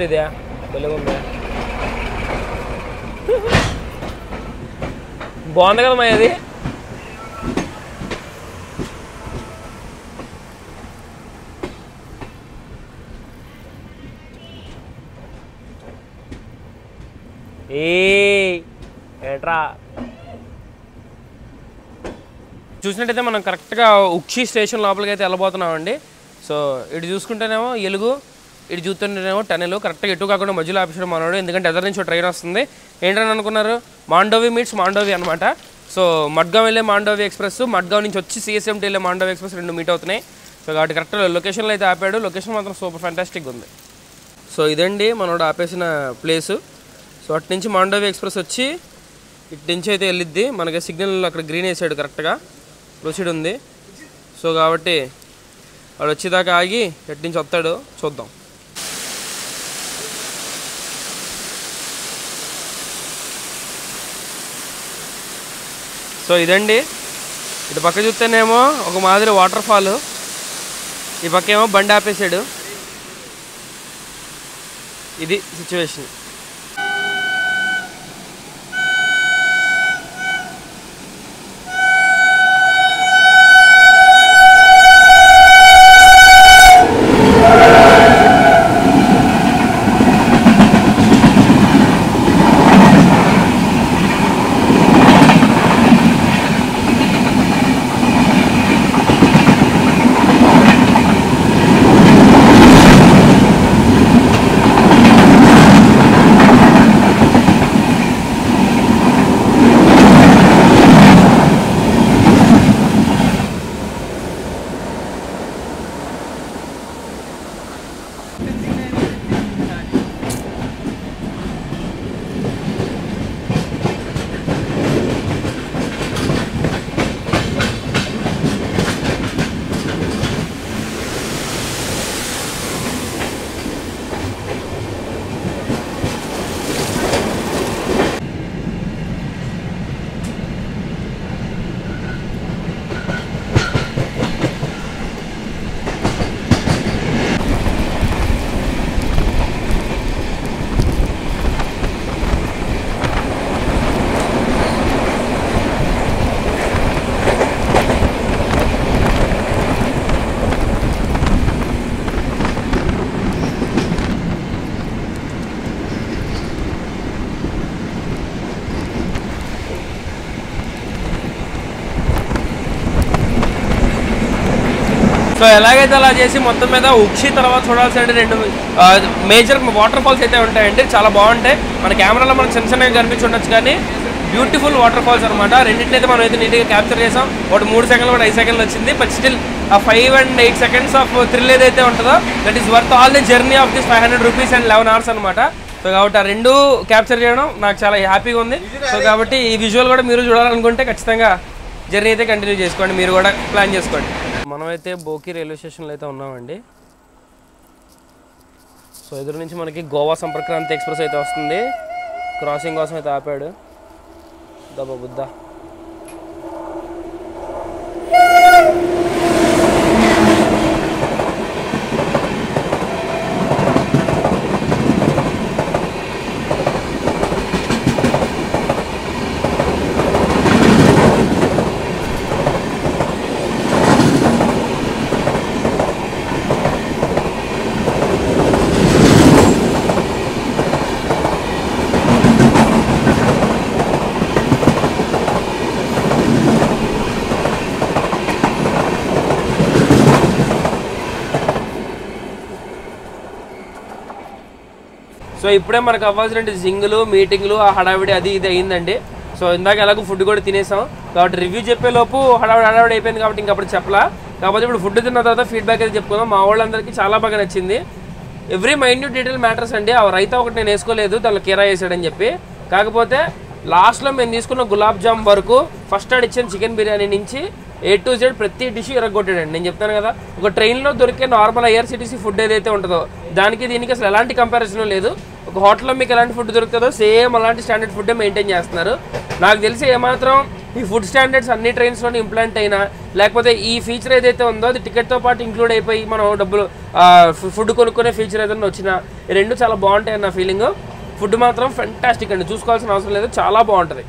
Scooter ఇదే భలే ఉందా బాగుంది కదా మా అది ఏట్రా చూసినట్టయితే మనం కరెక్ట్గా ఉక్షి స్టేషన్ లోపలికి అయితే వెళ్ళబోతున్నామండి. సో ఇటు చూసుకుంటేనేమో ఎలుగు, ఇటు చూస్తుంటేనేమో టనెల్. కరెక్ట్గా ఎటు కాకుండా మధ్యలో ఆపేసాడు మనోడు, ఎందుకంటే ఎదర్ నుంచి ట్రైన్ వస్తుంది. ఏంటని అనుకున్నారు, మాండోవి మీట్స్ మాండోవి అనమాట. సో మడ్గావ్ వెళ్ళే మాండోవి ఎక్స్ప్రెస్, మడ్గావ్ నుంచి వచ్చి సిఎస్ఎంటీ వెళ్ళే మాండోవి ఎక్స్ప్రెస్ రెండు మీట్ అవుతున్నాయి. సో కాబట్టి కరెక్ట్ లొకేషన్లో అయితే ఆపాడు. లొకేషన్ మాత్రం సూపర్ ఫ్యాంటాస్టిక్ ఉంది. సో ఇదండి మనోడు ఆపేసిన ప్లేసు. సో అటు నుంచి మాండోవి ఎక్స్ప్రెస్ వచ్చి ఇటు నుంచి అయితే వెళ్ళిద్ది. మనకి సిగ్నల్ అక్కడ గ్రీన్ వేసాడు, కరెక్ట్గా ప్రొసీడ్ ఉంది. సో కాబట్టి వాడు వచ్చేదాకా ఆగి ఎటు నుంచి వస్తాడు చూద్దాం. సో ఇదండి, ఇటు పక్క చూస్తేనేమో ఒక మాదిరి వాటర్ ఫాల్, ఈ పక్క ఏమో బండి ఆపేసాడు. ఇది సిచ్యువేషన్. సో ఎలాగైతే అలా చేసి మొత్తం మీద ఉక్షి తర్వాత చూడాల్సిన రెండు మేజర్ వాటర్ ఫాల్స్ అయితే ఉంటాయండి. చాలా బాగుంటాయి. మన కెమెరాలో మనం చిన్న చిన్నగా కనిపించి ఉండొచ్చు, కానీ బ్యూటిఫుల్ వాటర్ ఫాల్స్ అనమాట. రెండింటిని అయితే మనం అయితే నీట్గా క్యాప్చర్ చేసాం. ఒకటి 3 సెకండ్లు, ఒకటి 5 సెకండ్లు వచ్చింది. బట్ స్టిల్ ఆ 5 and 8 seconds ఆఫ్ థ్రిల్ ఏదైతే ఉంటుందో that is worth all the journey of this 500 rupees and 11 hours అనమాట. సో కాబట్టి ఆ రెండు క్యాప్చర్ చేయడం నాకు చాలా హ్యాపీగా ఉంది. సో కాబట్టి ఈ విజువల్ కూడా మీరు చూడాలనుకుంటే ఖచ్చితంగా జర్నీ అయితే కంటిన్యూ చేసుకోండి, మీరు కూడా ప్లాన్ చేసుకోండి. మనమైతే బోకి రైల్వే స్టేషన్లో అయితే ఉన్నామండి. సో ఎదురు నుంచి మనకి గోవా సంపర్క్రాంతి ఎక్స్ప్రెస్ అయితే వస్తుంది. క్రాసింగ్ కోసం అయితే ఆపాడు. దబ్బా బుద్ధ. సో ఇప్పుడే మనకు అవ్వాల్సిన జింగులు, మీటింగ్లు, ఆ హడావిడి అది ఇది అయిందండి. సో ఇందాక ఎలాగో ఫుడ్ కూడా తినేసాం కాబట్టి రివ్యూ చెప్పేలోపు హడావిడి అయిపోయింది కాబట్టి ఇంకప్పుడు చెప్పలా. కాకపోతే ఇప్పుడు ఫుడ్ తిన్న తర్వాత ఫీడ్బ్యాక్ అయితే చెప్పుకుందాం. మా వాళ్ళందరికీ చాలా బాగా నచ్చింది. ఎవ్రీ మైన్యూట్ డీటెయిల్ మ్యాటర్స్ అండి. ఆ రైతా ఒకటి నేను వేసుకోలేదు, దానిలో కీరా వేసాడని చెప్పి. కాకపోతే లాస్ట్లో మేము తీసుకున్న గులాబ్ జామ్ వరకు ఫస్ట్ ఆడ్ ఇచ్చిన చికెన్ బిర్యానీ నుంచి A to Z ప్రతి డిష్ ఇరగొట్టాడండి. నేను చెప్తాను కదా, ఒక ట్రైన్లో దొరికే నార్మల్ IRCTC ఫుడ్ ఏదైతే ఉంటుందో దానికి దీనికి అసలు ఎలాంటి కంపారిజన్ లేదు. ఒక హోటల్లో మీకు ఎలాంటి ఫుడ్ దొరుకుతుందో సేమ్ అలాంటి స్టాండర్డ్ ఫుడ్ మెయింటైన్ చేస్తున్నారు. నాకు తెలిసి ఏమాత్రం ఈ ఫుడ్ స్టాండర్డ్స్ అన్ని ట్రైన్స్లోనే ఇంప్లాంట్ అయినా లేకపోతే ఈ ఫీచర్ ఏదైతే ఉందో అది టికెట్తో పాటు ఇంక్లూడ్ అయిపోయి మనం డబ్బులు ఫుడ్ కొనుక్కునే ఫీచర్ ఏదైనా వచ్చినా ఈ రెండు చాలా బాగుంటాయి అన్న ఫీలింగ్. ఫుడ్ మాత్రం ఫెంటాస్టిక్ అండి, చూసుకోవాల్సిన అవసరం లేదు, చాలా బాగుంటుంది.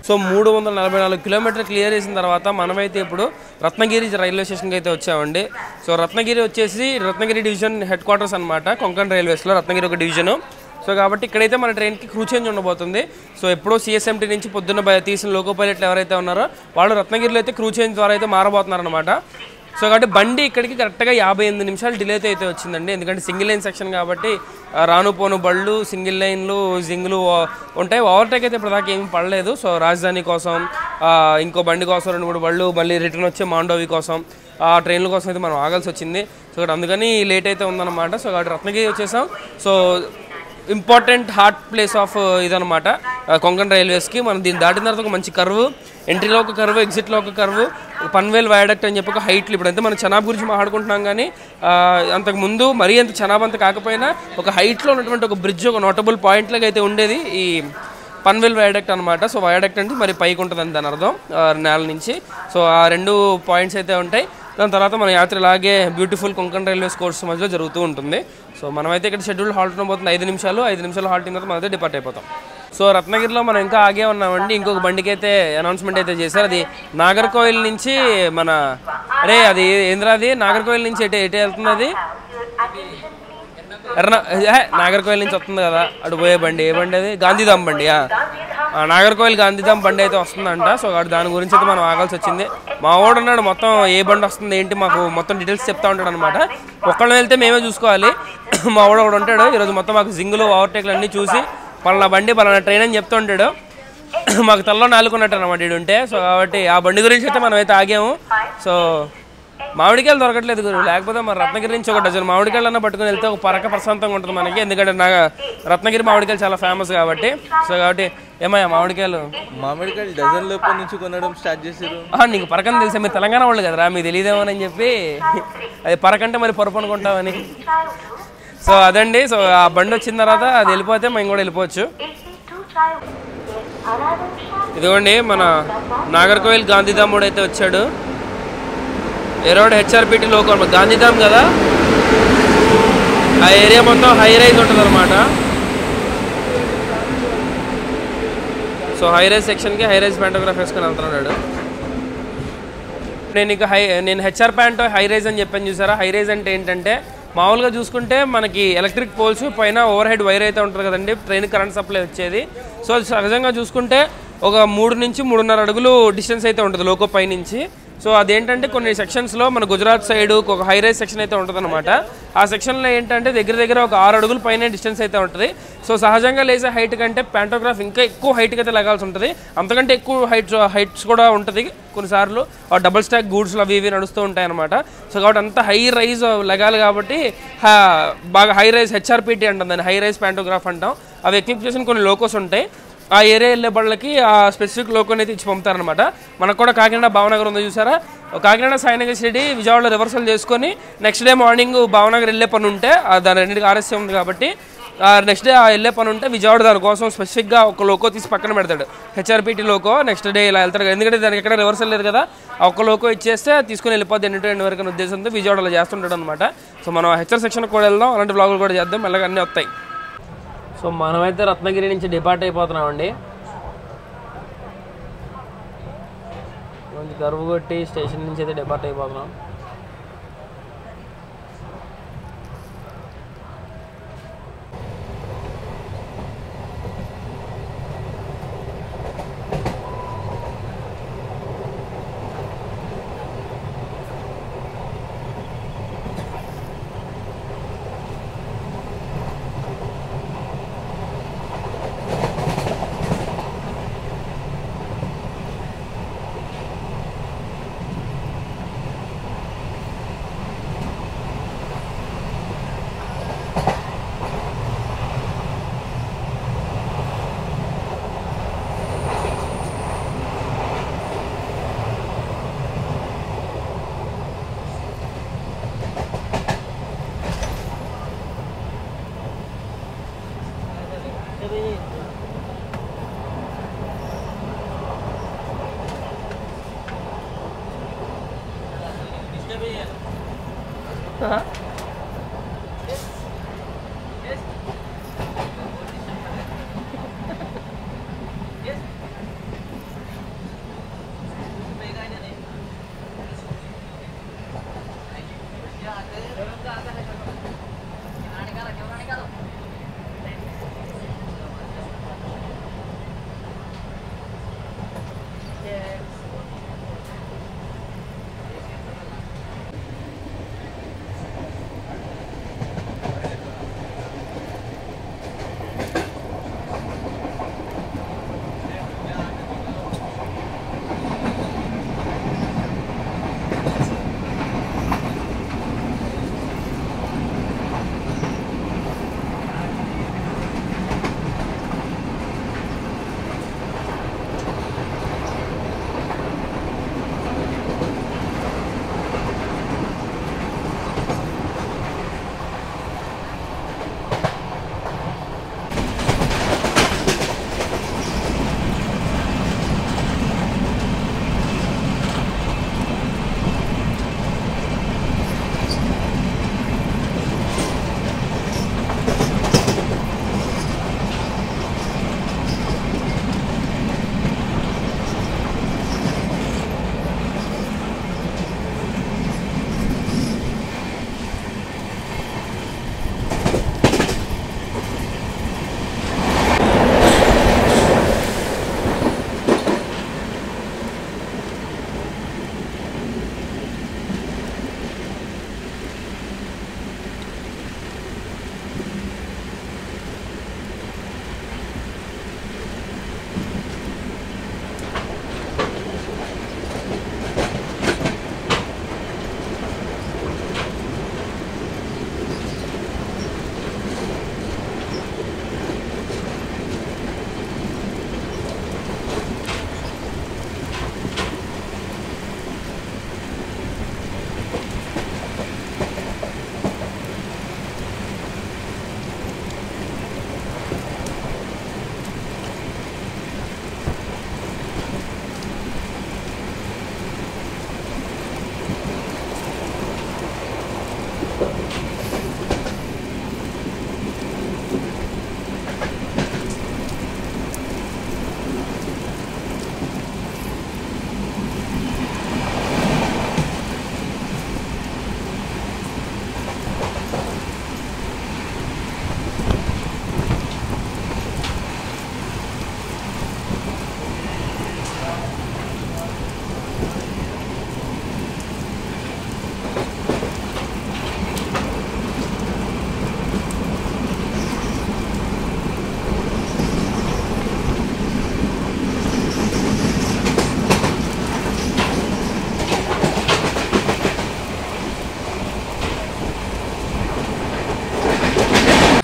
సో 344 కిలోమీటర్లు క్లియర్ చేసిన తర్వాత మనమైతే ఇప్పుడు రత్నగిరి రైల్వే స్టేషన్కి అయితే వచ్చామండి. సో రత్నగిరి వచ్చేసి రత్నగిరి డివిజన్ హెడ్ క్వార్టర్స్ అనమాట, కొంకణ్ రైల్వేస్లో రత్నగిరి ఒక డివిజను. సో కాబట్టి ఇక్కడైతే మన ట్రైన్కి క్రూ చేంజ్ ఉండబోతుంది. సో ఎప్పుడో సిఎస్ఎంటీ నుంచి పొద్దున్న తీసిన లోకో పైలట్లు ఎవరైతే ఉన్నారో వాళ్ళు రత్నగిరిలో అయితే క్రూ చేంజ్ ద్వారా అయితే మారబోతున్నారనమాట. సో కాబట్టి బండి ఇక్కడికి కరెక్ట్గా 58 నిమిషాలు డిలేతో అయితే వచ్చిందండి. ఎందుకంటే సింగిల్ లైన్ సెక్షన్ కాబట్టి రాను పోను బళ్ళు, సింగిల్ లైన్లు, జింగులు ఉంటాయి. ఓవర్టేక్ అయితే ఇప్పటిదాకా ఏమీ పడలేదు. సో రాజధాని కోసం, ఇంకో బండి కోసం 2-3 బళ్ళు, మళ్ళీ రిటర్న్ వచ్చే మాండోవి కోసం, ఆ ట్రైన్ల కోసం అయితే మనం ఆగాల్సి వచ్చింది. సో అందుకని లేట్ అయితే ఉందన్నమాట. సో కాబట్టి రత్నగిరి వచ్చేసాం. So important heart place of ఇదనమాట కొంకణ్ రైల్వేస్కి. మనం దీన్ని దాటిన తర్వాత ఒక మంచి కర్వ్, ఎంట్రీలో ఒక కర్వ్, ఎగ్జిట్లో ఒక కర్వ్, పన్వేల్ వయాడక్ట్ అని చెప్పి ఒక హైట్లు. ఇప్పుడైతే మనం చనాబ్ గురించి మాట్లాడుకుంటున్నాం కానీ అంతకుముందు మరీ అంత చనాబ్ అంత కాకపోయినా ఒక హైట్లో ఉన్నటువంటి ఒక బ్రిడ్జ్, ఒక నోటబుల్ పాయింట్లాగా అయితే ఉండేది ఈ పన్వేల్ వయాడక్ట్ అనమాట. సో వయాడక్ట్ అంటే మరి పైకి ఉంటుందని దాని అర్థం, నేల నుంచి. సో ఆ 2 పాయింట్స్ అయితే ఉంటాయి. దాని తర్వాత మన యాత్ర ఇలాగే బ్యూటిఫుల్ కొంకణ్ రైల్వేస్ కోర్స్ మధ్యలో జరుగుతూ ఉంటుంది. సో మనమైతే ఇక్కడ షెడ్యూల్ హాల్ట్ ఉండబోతుంది 5 నిమిషాలు. 5 నిమిషాలు హాల్ట్ అయిన తర్వాత మనమైతే డిపార్ట్ అయిపోతాం. సో రత్నగిరిలో మనం ఇంకా ఆగే ఉన్నామండి. ఇంకొక బండికి అయితే అనౌన్స్మెంట్ అయితే చేశారు. అది నాగర్కోయిల్ నుంచి మన అది ఏంద్రా, అది నాగర్కోయిల్ నుంచి ఎటు వెళ్తుంది, అది నాగర్కోయిల్ నుంచి వస్తుంది కదా అటు పోయే బండి. ఏ బండి అది? గాంధీధామ్ బండి. నాగర్కోయిల్ గాంధీధామ్ బండి అయితే వస్తుందంట. సో దాని గురించి అయితే మనం ఆగాల్సి వచ్చింది. మా వాడు ఉన్నాడు, మొత్తం ఏ బండి వస్తుంది ఏంటి మాకు మొత్తం డీటెయిల్స్ చెప్తా ఉంటాడు అనమాట. ఒక్కళ్ళని వెళ్తే మేమే చూసుకోవాలి. మా వాడు ఒకడు ఉంటాడు, ఈరోజు మొత్తం మాకు జింగులు ఓవర్టేక్లు అన్నీ చూసి పలానా బండి పలానా ట్రైన్ అని చెప్తూ ఉంటాడు. మాకు తల్లో నాలుగున్నట్టు అనమాట ఇడు ఉంటే. సో కాబట్టి ఆ బండి గురించి అయితే మనం అయితే ఆగాము. సో మామిడికాయలు దొరకట్లేదు గురు, లేకపోతే మన రత్నగిరి నుంచి ఒక డజన్ మామిడికాయలన్నా పట్టుకుని వెళ్తే ఒక పరక ప్రశాంతంగా ఉంటుంది మనకి. ఎందుకంటే రత్నగిరి మామిడికాయలు చాలా ఫేమస్ కాబట్టి. సో కాబట్టి ఏమయ్యా మామిడికాయలు డజన్ లోపల నుంచి కొనడం స్టార్ట్ చేశారు. నీకు పరకని తెలిసే, మీరు తెలంగాణ వాళ్ళు కదరా, మీకు తెలియదేమోనని చెప్పి అది పరకంటే మరి పొరపు అనుకుంటామని. సో అదండి. సో ఆ బండి వచ్చిన తర్వాత అది వెళ్ళిపోతే మేము కూడా వెళ్ళిపోవచ్చు. ఇదిగోండి మన నాగర్కోయిల్ గాంధీధామ్ కూడా అయితే వచ్చాడు. ఎరోడ్ హెచ్ఆర్పిటి లోకో గాంధీధామ్ కదా, ఆ ఏరియా మొత్తం హై రైజ్ ఉంటుంది అనమాట. సో హై రైజ్ సెక్షన్కి హై రైజ్ ప్యాంటోగ్రాఫ్ వేసుకొని వెళ్తున్నాడు. నేను హెచ్ఆర్ ప్యాంటో హై రైజ్ అని చెప్పాను చూసారా. హై రైజ్ అంటే ఏంటంటే మామూలుగా చూసుకుంటే మనకి ఎలక్ట్రిక్ పోల్స్ పైన ఓవర్ హెడ్ వైర్ అయితే ఉంటుంది కదండి, ట్రైన్ కరెంట్ సప్లై వచ్చేది. సో సహజంగా చూసుకుంటే ఒక 3 నుంచి 3.5 అడుగులు డిస్టెన్స్ అయితే ఉంటుంది లోకో పై నుంచి. సో అదేంటంటే కొన్ని సెక్షన్స్లో మన గుజరాత్ సైడ్ ఒక హై రైజ్ సెక్షన్ అయితే ఉంటుంది అనమాట. ఆ సెక్షన్లో ఏంటంటే దగ్గర ఒక 6 అడుగుల పైన డిస్టెన్స్ అయితే ఉంటుంది. సో సహజంగా లేసే హైట్ కంటే ప్యాంటోగ్రాఫ్ ఇంకా ఎక్కువ హైట్కి అయితే లగాల్సి ఉంటుంది. అంతకంటే ఎక్కువ హైట్స్ కూడా ఉంటుంది కొన్నిసార్లు. డబుల్ స్టాక్ గూడ్స్లు అవి ఇవి నడుస్తూ ఉంటాయి అనమాట. సో కాబట్టి అంత హై రైజ్ లగాలి కాబట్టి బాగా హై రైజ్ హెచ్ఆర్పిటి అంటాం దాన్ని, హై రైజ్ ప్యాంటోగ్రాఫ్ అంటాం. అవి ఎక్విప్ చేసిన కొన్ని లోకోస్ ఉంటాయి. ఆ ఏరియా వెళ్ళే బళ్ళకి ఆ స్పెసిఫిక్ లోకోని అయితే ఇచ్చి పంపుతారనమాట. మనకు కూడా కాకినాడ భావనగర్ ఉందో చూసారా, కాకినాడ సాయినగర్ సిటీ విజయవాడలో రివర్సల్ చేసుకొని నెక్స్ట్ డే మార్నింగ్ భావనగర్ వెళ్ళే పని ఉంటే దాని రెండింటికి ఆర్ఎస్సీ ఉంది కాబట్టి నెక్స్ట్ డే వెళ్ళే పని ఉంటే విజయవాడ దానికోసం స్పెసిఫిక్గా ఒక లోకో తీసి పక్కన పెడతాడు, హెచ్ఆర్పిటీ లోకో. నెక్స్ట్ డే ఇలా వెళ్తాడు, ఎందుకంటే దానికి ఎక్కడ రివర్సల్ లేదు కదా, ఆ ఒక్క లోకో ఇచ్చేస్తే తీసుకుని వెళ్ళిపోద్ది ఎండ్ టు ఎండ్ వరకు అనే ఉద్దేశంతో విజయవాడలో చేస్తుంటాడు అనమాట. సో మనం హెచ్ఆర్ సెక్షన్కి కూడా వెళ్దాం, అలాంటి బ్లాగులు కూడా చేద్దాం, మెల్లగా అన్నీ వస్తాయి. సో మనమైతే రత్నగిరి నుంచి డిపార్ట్ అయిపోతున్నామండి. కొంచెం కరువు కొట్టి స్టేషన్ నుంచి అయితే డిపార్ట్ అయిపోతున్నాం.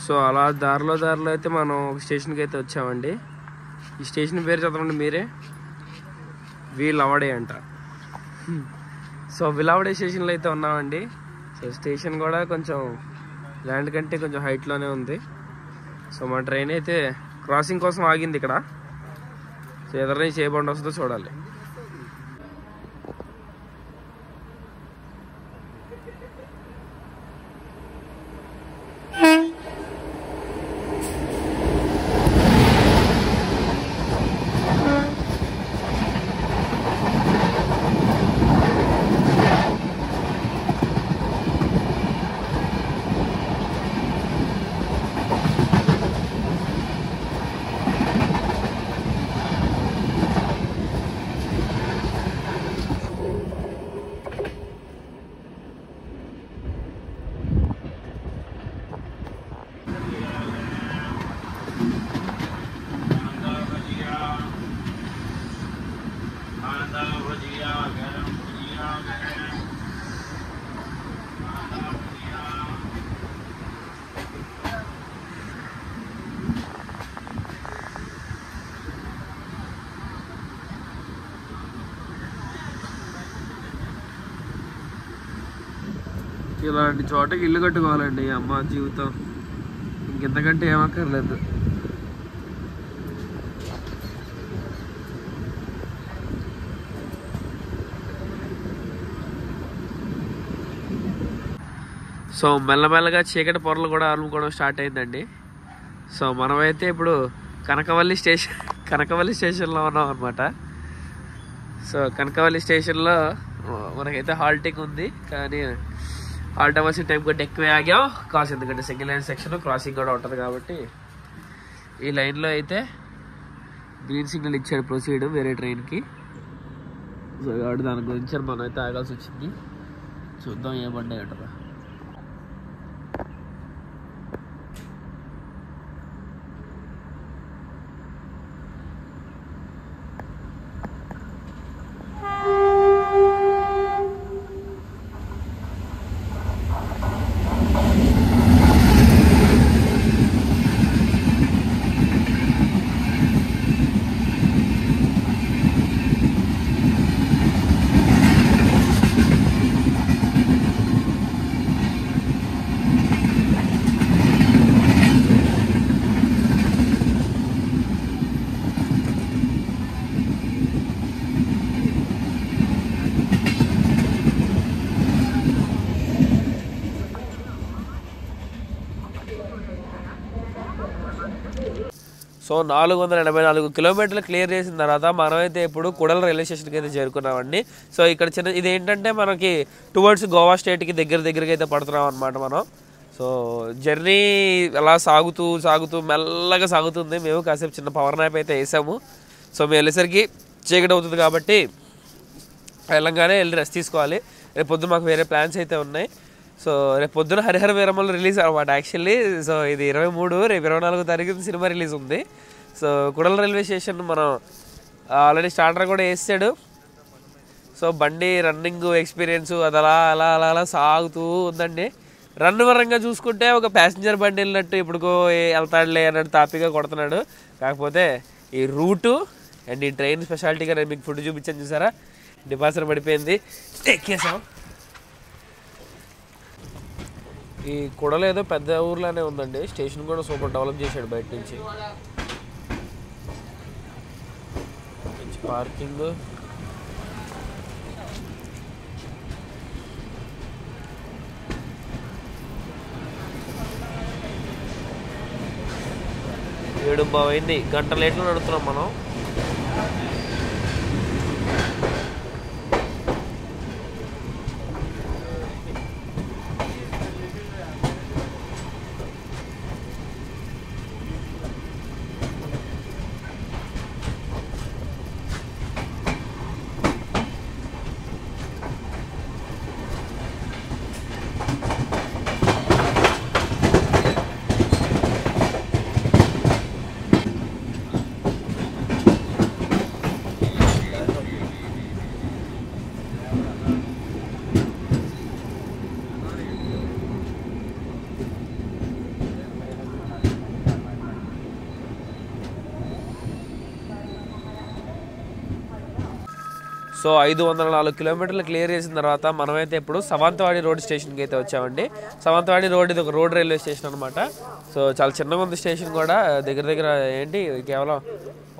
సో అలా దారిలో అయితే మనం స్టేషన్కి అయితే వచ్చామండి. ఈ స్టేషన్ పేరు చదవండి మీరే, విలవడే అంట. సో విలవడే స్టేషన్లో అయితే ఉన్నామండి. సో స్టేషన్ కూడా కొంచెం ల్యాండ్ కంటే కొంచెం హైట్లోనే ఉంది. సో మా ట్రైన్ అయితే క్రాసింగ్ కోసం ఆగింది ఇక్కడ. సో ఎదురు నుంచి ఏ బండి వస్తుందో చూడాలి. ఇలాంటి చోటకి ఇల్లు కట్టుకోవాలండి అమ్మ జీవితం, ఇంకెంతకంటే ఏమక్కర్లేదు. సో మెల్లమెల్లగా చీకటి పొరలు కూడా అలుముకోవడం స్టార్ట్ అయిందండి. సో మనమైతే ఇప్పుడు కనకవల్లి స్టేషన్లో ఉన్నాం అనమాట. సో కనకవల్లి స్టేషన్లో మనకైతే హాల్టింగ్ ఉంది, కానీ హాల్ట్ అవ్వాల్సిన టైం కూడా ఎక్కువే ఆగాం కాస్, ఎందుకంటే సింగిల్ లైన్ సెక్షన్ క్రాసింగ్ కూడా ఉంటుంది కాబట్టి. ఈ లైన్లో అయితే గ్రీన్ సిగ్నల్ ఇచ్చాడు ప్రొసీడ్ వేరే ట్రైన్కి. సో కాబట్టి దాని గురించి మనం అయితే ఆగాల్సి వచ్చింది. చూద్దాం ఏమన్నా ఉంటుందా. సో 484 కిలోమీటర్లు క్లియర్ చేసిన తర్వాత మనమైతే ఇప్పుడు కుడల రైల్వే స్టేషన్కి అయితే చేరుకున్నామండి. సో ఇక్కడ చిన్న ఇది ఏంటంటే మనకి టువర్డ్స్ గోవా స్టేట్కి దగ్గరకి అయితే పడుతున్నాం అనమాట మనం. సో జర్నీ అలా సాగుతూ మెల్లగా సాగుతుంది. మేము కాసేపు చిన్న పవర్ నాప్ అయితే వేసాము. సో మేము వెళ్ళేసరికి చీకటి అవుతుంది కాబట్టి వెళ్ళంగానే వెళ్ళి రెస్ట్ తీసుకోవాలి. రేపు పొద్దున మాకు వేరే ప్లాన్స్ అయితే ఉన్నాయి. సో రేపు పొద్దున హరిహర వీరమల్లు రిలీజ్ అనమాట యాక్చువల్లీ. సో ఇది 23, రేపు 24 తారీఖున సినిమా రిలీజ్ ఉంది. సో కుడల రైల్వే స్టేషన్ మనం ఆల్రెడీ స్టార్టర్ కూడా వేసాడు. సో బండి రన్నింగ్ ఎక్స్పీరియన్స్ అది అలా సాగుతూ ఉందండి. రన్ పరంగా చూసుకుంటే ఒక ప్యాసింజర్ బండి వెళ్ళినట్టు ఇప్పుడుకో వెళ్తాడులే అన్నట్టు తాపిగా కొడుతున్నాడు. కాకపోతే ఈ రూటు అండ్ ఈ ట్రైన్ స్పెషాలిటీగా నేను మీకు ఫుడ్ చూపించాను చూసారా, డిపాజిటర్ పడిపోయింది, ఎక్కేసాం. ఈ కుడలో ఏదో పెద్ద ఊర్లోనే ఉందండి. స్టేషన్ కూడా సూపర్ డెవలప్ చేశాడు బయట నుంచి. పార్కింగ్ ఏడు బాగైంది, గంట లేట్లో నడుస్తున్నాం మనం. సో 504 కిలోమీటర్లు క్లియర్ చేసిన తర్వాత మనమైతే ఇప్పుడు సవంతవాడి రోడ్ స్టేషన్కి అయితే వచ్చామండి. సవంతవాడి రోడ్ ఇది ఒక రోడ్ రైల్వే స్టేషన్ అనమాట. సో చాలా చిన్నగా ఉంది స్టేషన్ కూడా. దగ్గర దగ్గర ఏంటి కేవలం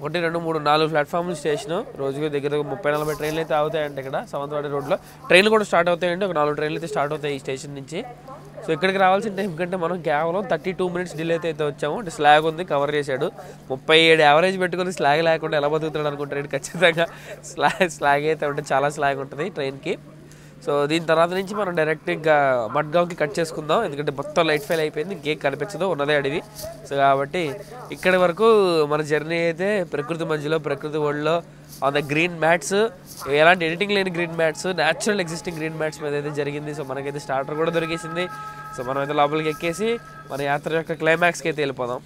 1 2 3 4 ప్లాట్ఫామ్లు స్టేషన్. రోజుకి దగ్గర 30-40 ట్రైన్లు అయితే అవుతాయండి ఇక్కడ సవంతవాడి రోడ్లో. ట్రైన్లు కూడా స్టార్ట్ అవుతాయండి. ఒక 4 ట్రైన్లు అయితే స్టార్ట్ అవుతాయి ఈ స్టేషన్ నుంచి. సో ఇక్కడికి రావాల్సిన టైం కంటే మనం కేవలం 32 మినిట్స్ డిలే అయితే వచ్చాము. అంటే స్లాగ్ ఉంది, కవర్ చేశాడు. 37 యావరేజ్ పెట్టుకుని స్లాగ్ లేకుండా ఎలా బతుకుతాడు అనుకుంటాడు. ఖచ్చితంగా స్లాగ్ అయితే ఉంటే చాలా స్లాగ్ ఉంటుంది ట్రైన్కి. సో దీని తర్వాత నుంచి మనం డైరెక్ట్గా మడ్గావ్కి కట్ చేసుకుందాం. ఎందుకంటే మొత్తం లైట్ ఫెయిల్ అయిపోయింది, ఇంకేం కనిపించదు, ఉన్నదే అడవి. సో కాబట్టి ఇక్కడి వరకు మన జర్నీ అయితే ప్రకృతి మధ్యలో, ప్రకృతి ఒళ్ళో ఆన్ ద గ్రీన్ మ్యాట్స్, ఎలాంటి ఎడిటింగ్ లేని green mats, natural existing green mats మీద అయితే జరిగింది. సో మనకైతే స్టార్టర్ కూడా దొరికేసింది. సో మనమైతే లోపలికి ఎక్కేసి మన యాత్ర యొక్క క్లైమాక్స్కి అయితే వెళ్ళిపోదాం.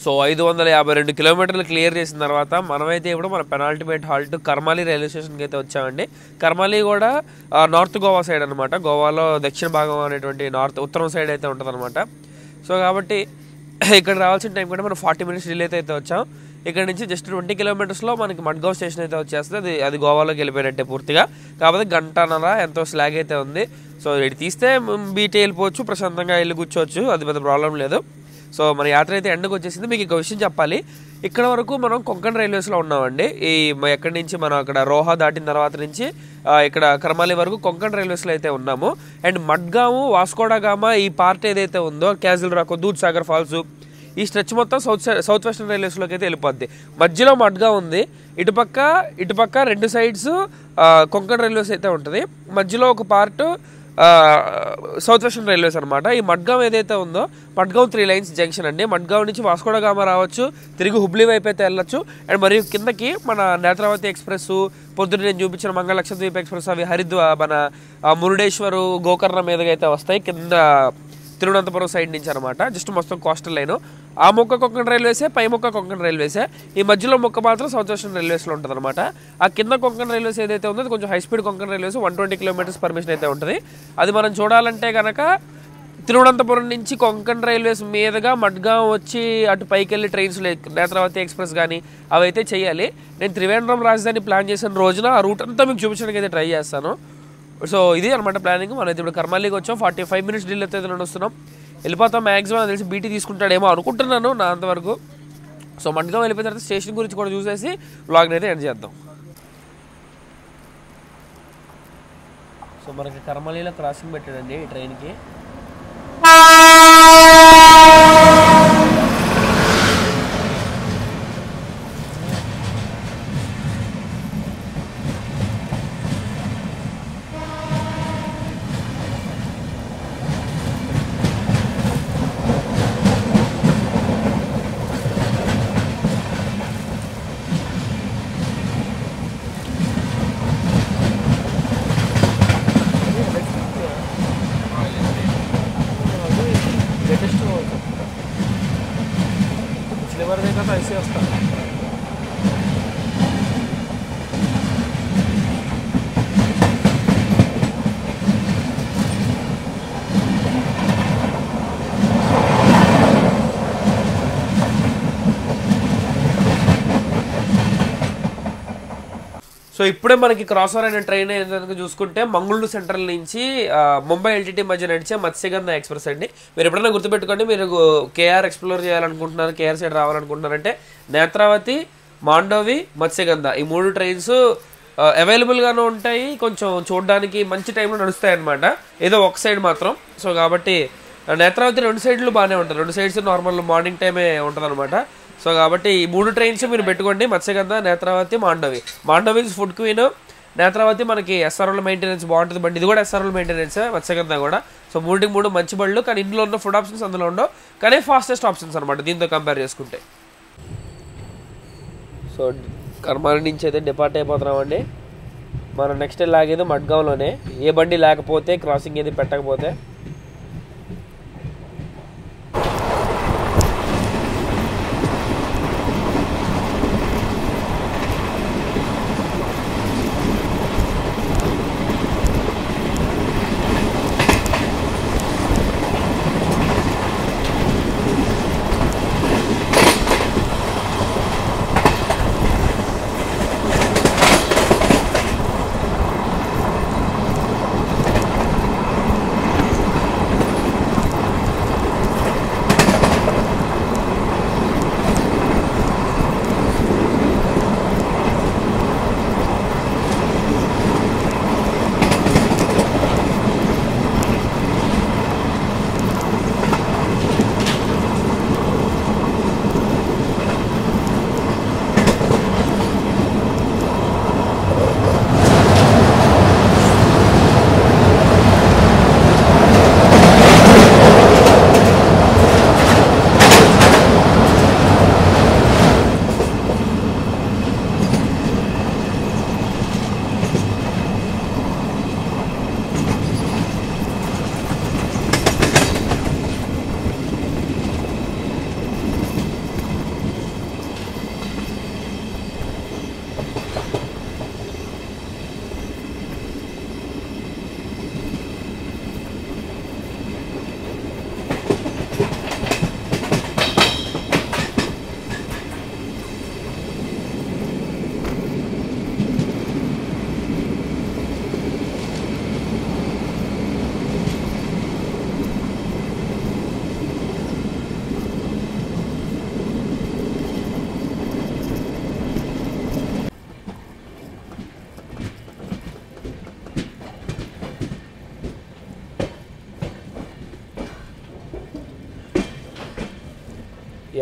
సో 552 కిలోమీటర్లు క్లియర్ చేసిన తర్వాత మనమైతే ఇప్పుడు మన పెనాల్టిమేట్ హాల్ట్ కర్మాలి రైల్వే స్టేషన్కి అయితే వచ్చామండి. కర్మాలి కూడా నార్త్ గోవా సైడ్ అనమాట. గోవాలో దక్షిణ భాగం అనేటువంటి ఉత్తరం సైడ్ అయితే ఉంటుంది అనమాట. సో కాబట్టి ఇక్కడ రావాల్సిన టైం కూడా మనం 40 మినిట్స్ డిలే అయితే వచ్చాం. ఇక్కడ నుంచి జస్ట్ 20 కిలోమీటర్స్లో మనకి మడ్గావ్ స్టేషన్ అయితే వచ్చేస్తుంది. అది గోవాలోకి వెళ్ళిపోయినట్టే పూర్తిగా. కాకపోతే గంటన్నర ఎంతో స్లాగ్ అయితే ఉంది. సో ఇది తీస్తే బీటీ వెళ్ళిపోవచ్చు, ప్రశాంతంగా వెళ్ళి కూర్చోవచ్చు, అది పెద్ద ప్రాబ్లం లేదు. సో మన యాత్ర అయితే ఎండకు వచ్చేసింది. మీకు ఇంకో విషయం చెప్పాలి, ఇక్కడ వరకు మనం కొంకణ్ రైల్వేస్లో ఉన్నామండి. ఎక్కడి నుంచి మనం అక్కడ రోహా దాటిన తర్వాత నుంచి ఇక్కడ కర్మాలి వరకు కొంకణ్ రైల్వేస్లో అయితే ఉన్నాము. అండ్ మడ్గాము, వాస్కోడగామా ఈ పార్ట్ ఏదైతే ఉందో, క్యాజిల్ రాకో, దూద్ సాగర్ ఫాల్స్, ఈ స్ట్రెచ్ మొత్తం సౌత్ వెస్టర్న్ రైల్వేస్లోకి అయితే వెళ్ళిపోద్ది. మధ్యలో మడ్గా ఉంది, ఇటుపక్క 2 సైడ్స్ కొంకణ్ రైల్వేస్ అయితే ఉంటుంది. మధ్యలో ఒక పార్ట్ సౌత్ వెస్టర్న్ రైల్వేస్ అనమాట. ఈ మడ్గావ్ ఏదైతే ఉందో, మడ్గావ్ 3 లైన్స్ జంక్షన్ అండి. మడ్గావ్ నుంచి వాస్కోడగామా రావచ్చు, తిరిగి హుబ్లీ వైపు అయితే వెళ్ళొచ్చు. అండ్ మరియు కిందకి మన నేత్రావతి ఎక్స్ప్రెస్, పొద్దున్న నేను చూపించిన మంగళ లక్షద్వీప్ ఎక్స్ప్రెస్, అవి మన మురుడేశ్వరు, గోకర్ణ మీదగా అయితే వస్తాయి కింద తిరువనంతపురం సైడ్ నుంచి అనమాట. జస్ట్ మొత్తం కోస్టల్ లైన్. ఆ మొక్క కొంకణ్ రైల్వేసే, పై మొక్క కొంకణ్ రైల్వేసే. ఈ మధ్యలో మొక్క మాత్రం సౌత్ వెస్టర్న్ రైల్వేస్లో ఉంటుంది అనమాట. ఆ కింద కొంకణ్ రైల్వేస్ ఏదైతే ఉందో అది కొంచెం high speed Konkan railways, 120 kilometres permission అయితే ఉంటుంది. అది మనం చూడాలంటే కనుక తిరువనంతపురం నుంచి కొంకణ్ రైల్వేస్ మీదుగా మడ్గావ్ వచ్చి అటు పైకి వెళ్ళి ట్రైన్స్ నేత్రావతి ఎక్స్ప్రెస్ కానీ అవి అయితే చేయాలి. నేను త్రివేంద్రం రాజధాని ప్లాన్ చేసిన రోజున ఆ రూట్ అంతా మీకు చూపించడానికి అయితే ట్రై చేస్తాను. సో ఇది అనమాట ప్లానింగ్. మనం అయితే ఇప్పుడు కర్మాలికి వచ్చాం. 45 మినిట్స్ డిలే అయితే నడుస్తున్నాం. వెళ్ళిపోతాం. మ్యాక్సిమం నాకు తెలిసి బీటీ తీసుకుంటాడేమో అనుకుంటున్నాను నా అంతవరకు. సో మడ్గావ్ వెళ్ళిపోయిన తర్వాత స్టేషన్ గురించి కూడా చూసేసి వ్లాగ్ని అయితే ఎండ్ చేద్దాం. సో మనకి కర్మాలిలో క్రాసింగ్ పెట్టాడండి ఈ ట్రైన్కి. पिछले बार देखा था ऐसे होता. సో ఇప్పుడే మనకి క్రాస్ ఓవర్ అయిన ట్రైన్ ఏదైనా చూసుకుంటే మంగళూరు సెంట్రల్ నుంచి ముంబై ఎల్టీటీ మధ్య నడిచే మత్స్యగంధ ఎక్స్ప్రెస్ అండి. మీరు ఎప్పుడైనా గుర్తుపెట్టుకోండి, మీరు కేఆర్ ఎక్స్ప్లోర్ చేయాలనుకుంటున్నారు, కేఆర్ సైడ్ రావాలనుకుంటున్నారంటే నేత్రావతి, మాండోవి, మత్స్యగంధ ఈ 3 ట్రైన్స్ అవైలబుల్గానే ఉంటాయి. కొంచెం చూడడానికి మంచి టైంలో నడుస్తాయి అన్నమాట, ఏదో ఒక సైడ్ మాత్రం. సో కాబట్టి నేత్రావతి 2 సైడ్లు బాగానే ఉంటుంది, 2 సైడ్స్ నార్మల్ మార్నింగ్ టైమే ఉంటుంది అనమాట. సో కాబట్టి ఈ 3 ట్రైన్స్ మీరు పెట్టుకోండి, మత్స్యగంధ, నేత్రావతి, మాండోవి. మాండోవి ఫుడ్ క్వీన్, నేత్రావతి మనకి ఎస్ఆర్ఓల మెయింటెనెన్స్ బాగుంటుంది బండి, ఇది కూడా ఎస్ఆర్ఓల మెయింటెనెన్స్, మత్స్యగంధ కూడా. సో 3 మంచి బళ్ళు, కానీ ఇందులో ఉన్న ఫుడ్ ఆప్షన్స్ అందులో ఉండవు, కానీ ఫాస్టెస్ట్ ఆప్షన్స్ అనమాట దీంతో కంపేర్ చేసుకుంటే. సో కర్మాల నుంచి అయితే డిపార్ట్ అయిపోతున్నామండి. మనం నెక్స్ట్ లాగేది మడ్గాంలోనే, ఏ బండి లేకపోతే క్రాసింగ్ ఏది పెట్టకపోతే.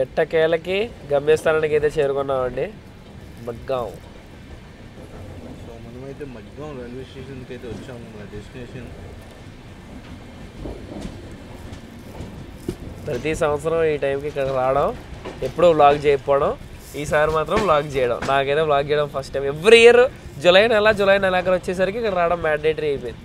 ఎట్టకేలకి గమ్యస్థానానికి అయితే చేరుకున్నామండి, మడ్గాం. సో మనమైతే మడ్గాం రైల్వే స్టేషన్కి అయితే వచ్చాము, మన డెస్టినేషన్. ప్రతి సంవత్సరం ఈ టైంకి ఇక్కడ రావడం, ఎప్పుడూ వ్లాగ్ చేయకపోవడం, ఈసారి మాత్రం వ్లాగ్ చేయడం. నాకైతే వ్లాగ్ చేయడం first time. Every year July నెలాఖరు వచ్చేసరికి ఇక్కడ రావడం మ్యాండేటరీ అయిపోయింది.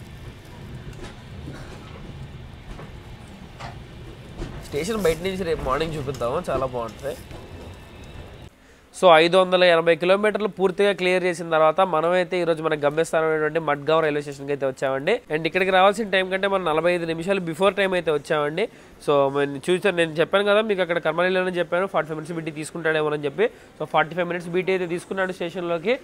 స్టేషన్ బయట నుంచి రేపు మార్నింగ్ చూపిద్దాము, చాలా బాగుంటుంది. సో 580 కిలోమీటర్లు పూర్తిగా క్లియర్ చేసిన తర్వాత మనమైతే ఈరోజు మన గమ్యస్థానం అయినటువంటి మడ్గాం రైల్వే స్టేషన్కి అయితే వచ్చామండి. అండ్ ఇక్కడికి రావాల్సిన టైం కంటే మనం 45 నిమిషాలు బిఫోర్ టైం అయితే వచ్చామండి. సో నేను చెప్పాను కదా మీకు, అక్కడ కర్మలీలోనే చెప్పాను 45 మినిట్స్ బీటీ తీసుకుంటాడేమో అని చెప్పి. సో 45 మినిట్స్ బీటీ అయితే తీసుకున్నాడు స్టేషన్లోకి.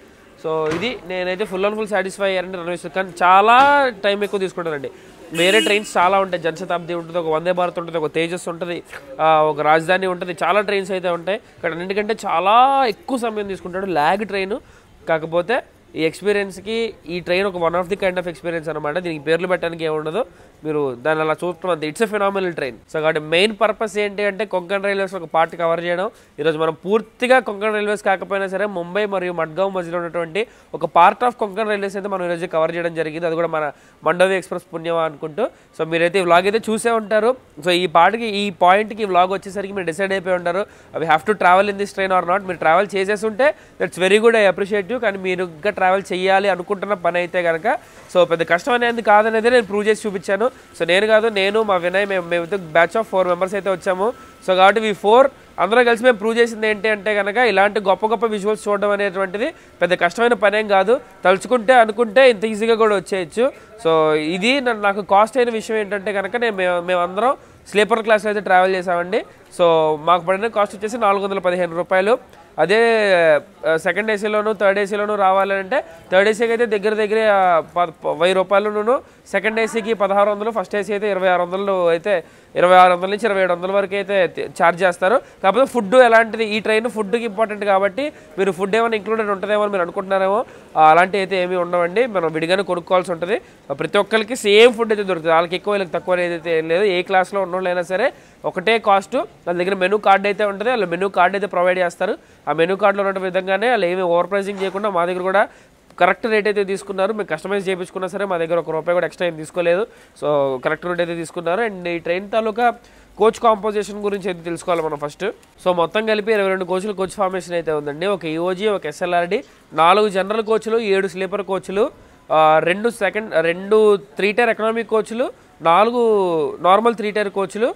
సో ఇది నేనైతే ఫుల్ అండ్ ఫుల్ సాటిస్ఫై అయ్యారంటే రైల్వే, కానీ చాలా టైం ఎక్కువ తీసుకుంటానండి. వేరే ట్రైన్స్ చాలా ఉంటాయి, జనశతాబ్ది ఉంటుంది, ఒక వందే భారత్ ఉంటుంది, ఒక తేజస్ ఉంటుంది, ఒక రాజధాని ఉంటుంది, చాలా ట్రైన్స్ అయితే ఉంటాయి. ఇక్కడ అన్నింటికంటే చాలా ఎక్కువ సమయం తీసుకుంటాడు ల్యాగ్ ట్రైన్. కాకపోతే ఈ ఎక్స్పీరియన్స్కి ఈ ట్రైన్ ఒక one of the kind of experience అనమాట. దీనికి పేర్లు పెట్టడానికి ఏముండదు, మీరు దాన్ని అలా చూడటం అంతే. It's a phenomenal train. So కాబట్టి మెయిన్ పర్పస్ ఏంటి అంటే కొంకణ్ రైల్వేస్ ఒక పార్ట్ కవర్ చేయడం. ఈరోజు మనం పూర్తిగా కొంకణ్ రైల్వేస్ కాకపోయినా సరే ముంబై మరియు మడ్గాం మధ్యలో ఉన్నటువంటి ఒక పార్ట్ ఆఫ్ కొంకణ్ రైల్వేస్ అయితే మనం ఈరోజు కవర్ చేయడం జరిగింది. అది కూడా మన మండోవి ఎక్స్ప్రెస్ పుణ్యమా అనుకుంటూ. సో మీరైతే ఈ వ్లాగ్ అయితే చూసే ఉంటారు. సో ఈ పాయింట్కి వ్లాగ్ వచ్చేసరికి మీరు డిసైడ్ అయిపోయి ఉంటారు, అవి have to travel in this train or not. మీరు ట్రావెల్ చేసేసి ఉంటే that's very good, I appreciate you. కానీ మీరు ఇంకా ట్రావెల్ చేయాలి అనుకుంటున్న పని అయితే కనుక సో పెద్ద కష్టం అనేది కాదనేది నేను ప్రూవ్ చేసి చూపించాను. సో నేను మా వినయ్ మేము బ్యాచ్ ఆఫ్ 4 మెంబర్స్ అయితే వచ్చాము. సో కాబట్టి ఈ 4 అందరూ కలిసి మేము ప్రూవ్ చేసింది ఏంటి అంటే కనుక ఇలాంటి గొప్ప గొప్ప విజువల్స్ చూడడం అనేటువంటిది పెద్ద కష్టమైన పని ఏం కాదు. తలుచుకుంటే అనుకుంటే ఇంత ఈజీగా కూడా వచ్చేయచ్చు. సో ఇది నాకు కాస్ట్ అయిన విషయం ఏంటంటే కనుక మేమందరం స్లీపర్ క్లాస్లో అయితే ట్రావెల్ చేసామండి. సో మాకు పడిన కాస్ట్ వచ్చేసి 415 రూపాయలు. అదే సెకండ్ ఏసీలోను థర్డ్ ఏసీలోను రావాలంటే థర్డ్ ఏసీకి అయితే దగ్గర 1000 రూపాయలును, సెకండ్ ఏసీకి 1600, ఫస్ట్ ఏసీ అయితే 2600 అయితే 2600 నుంచి 2700 వరకు అయితే ఛార్జ్ చేస్తారు. కాకపోతే ఫుడ్ ఎలాంటిది, ఈ ట్రైన్ ఫుడ్కి ఇంపార్టెంట్ కాబట్టి మీరు ఫుడ్ ఏమైనా ఇంక్లూడెడ్ ఉంటుందేమో మీరు అనుకుంటున్నారేమో, అలాంటివి అయితే ఏమీ ఉండవండి. మనం విడిగానే కొనుక్కోవాల్సి ఉంటుంది. ప్రతి ఒక్కరికి సేమ్ ఫుడ్ అయితే దొరుకుతుంది. వాళ్ళకి ఎక్కువ వీళ్ళకి తక్కువ ఏదైతే ఏం లేదు. ఏ క్లాస్లో ఉన్నోళ్ళైనా సరే ఒకటే కాస్ట్. వాళ్ళ దగ్గర మెనూ కార్డ్ అయితే ఉంటుంది. వాళ్ళు మెనూ కార్డ్ అయితే ప్రొవైడ్ చేస్తారు. ఆ మెనూ కార్డులో ఉన్న విధంగానే వాళ్ళు ఏమి ఓవర్ ప్రైజింగ్ చేయకుండా మా దగ్గర కూడా కరెక్ట్ రేట్ అయితే తీసుకున్నారు. మేము కస్టమైజ్ చేయించుకున్నా సరే మా దగ్గర ₹1 కూడా ఎక్స్ట్రా ఏం తీసుకోలేదు. సో కరెక్ట్ రేట్ అయితే తీసుకున్నారు. అండ్ ఈ ట్రైన్ తాలూకా కోచ్ కాంపోజిషన్ గురించి అయితే తెలుసుకోవాలి మనం ఫస్ట్. సో మొత్తం కలిపి 22 కోచ్లు కోచ్ ఫార్మేషన్ అయితే ఉందండి. ఒక ఈఓజీ, ఒక ఎస్ఎల్ఆర్డి, 4 జనరల్ కోచ్లు, 7 స్లీపర్ కోచ్లు, 2 3 టైర్ ఎకనామిక్ కోచ్లు, 4 నార్మల్ 3 టైర్ కోచ్లు,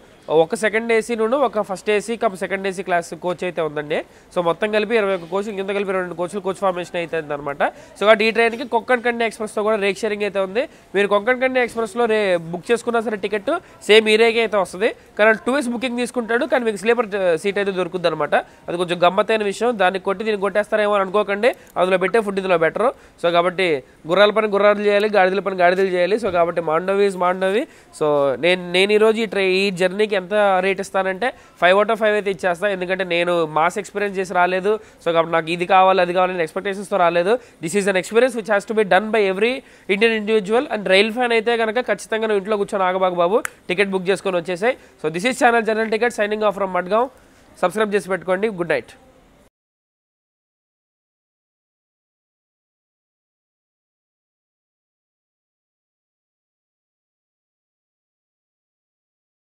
ఒక సెకండ్ ఏసీ నుండి ఒక first AC second AC class coach అయితే ఉందండి. సో మొత్తం కలిపి 21 కోచ్లు, కింద కలిపి 22 కోచ్లు కోచ్ ఫార్మేషన్ అయితే అనమాట. సో కాబట్టి ఈ ట్రైన్కి కొంకణ్ కన్య ఎక్స్ప్రెస్తో కూడా రేక్ షేరింగ్ అయితే ఉంది. మీరు కొంకణ్ కన్య ఎక్స్ప్రెస్లో బుక్ చేసుకున్నా సరే టికెట్ సేమ్ ఈ రేకే అయితే వస్తుంది. కానీ 2 weeks బుకింగ్ తీసుకుంటాడు, కానీ మీకు స్లీపర్ సీట్ అయితే దొరుకుతుంది అనమాట. అది కొంచెం గమ్మత్తైన విషయం. దాన్ని కొట్టి దీన్ని కొట్టేస్తారేమో అని అనుకోకండి. అందులో పెట్టే ఫుడ్ ఇందులో బెటరు. సో కాబట్టి గుర్రాల పని గుర్రాలు చేయాలి, గాడిదల పని గాడిదలు చేయాలి. సో కాబట్టి మాండవి ఈజ్ మాండవి. సో నేను ఈరోజు ఈ జర్నీకి ఎంత రేట్ ఇస్తానంటే 5 out of 5 అయితే ఇచ్చేస్తాను. ఎందుకంటే నేను మాస్ ఎక్స్పీరియన్స్ చేసి రాలేదు. సో కాబట్టి నాకు ఇది కావాలి అది కావాలని ఎక్స్పెక్టేషన్స్తో రాలేదు. This is an experience which has to be done by every Indian individual. And rail fan అయితే కనుక ఖచ్చితంగా నువ్వు ఇంట్లో కూర్చొని ఆగబాగు బాబు, టికెట్ బుక్ చేసుకొని వచ్చేసాయి. So this is channel general ticket signing off from Madgaon. Subscribe చేసి పెట్టుకోండి. Good night.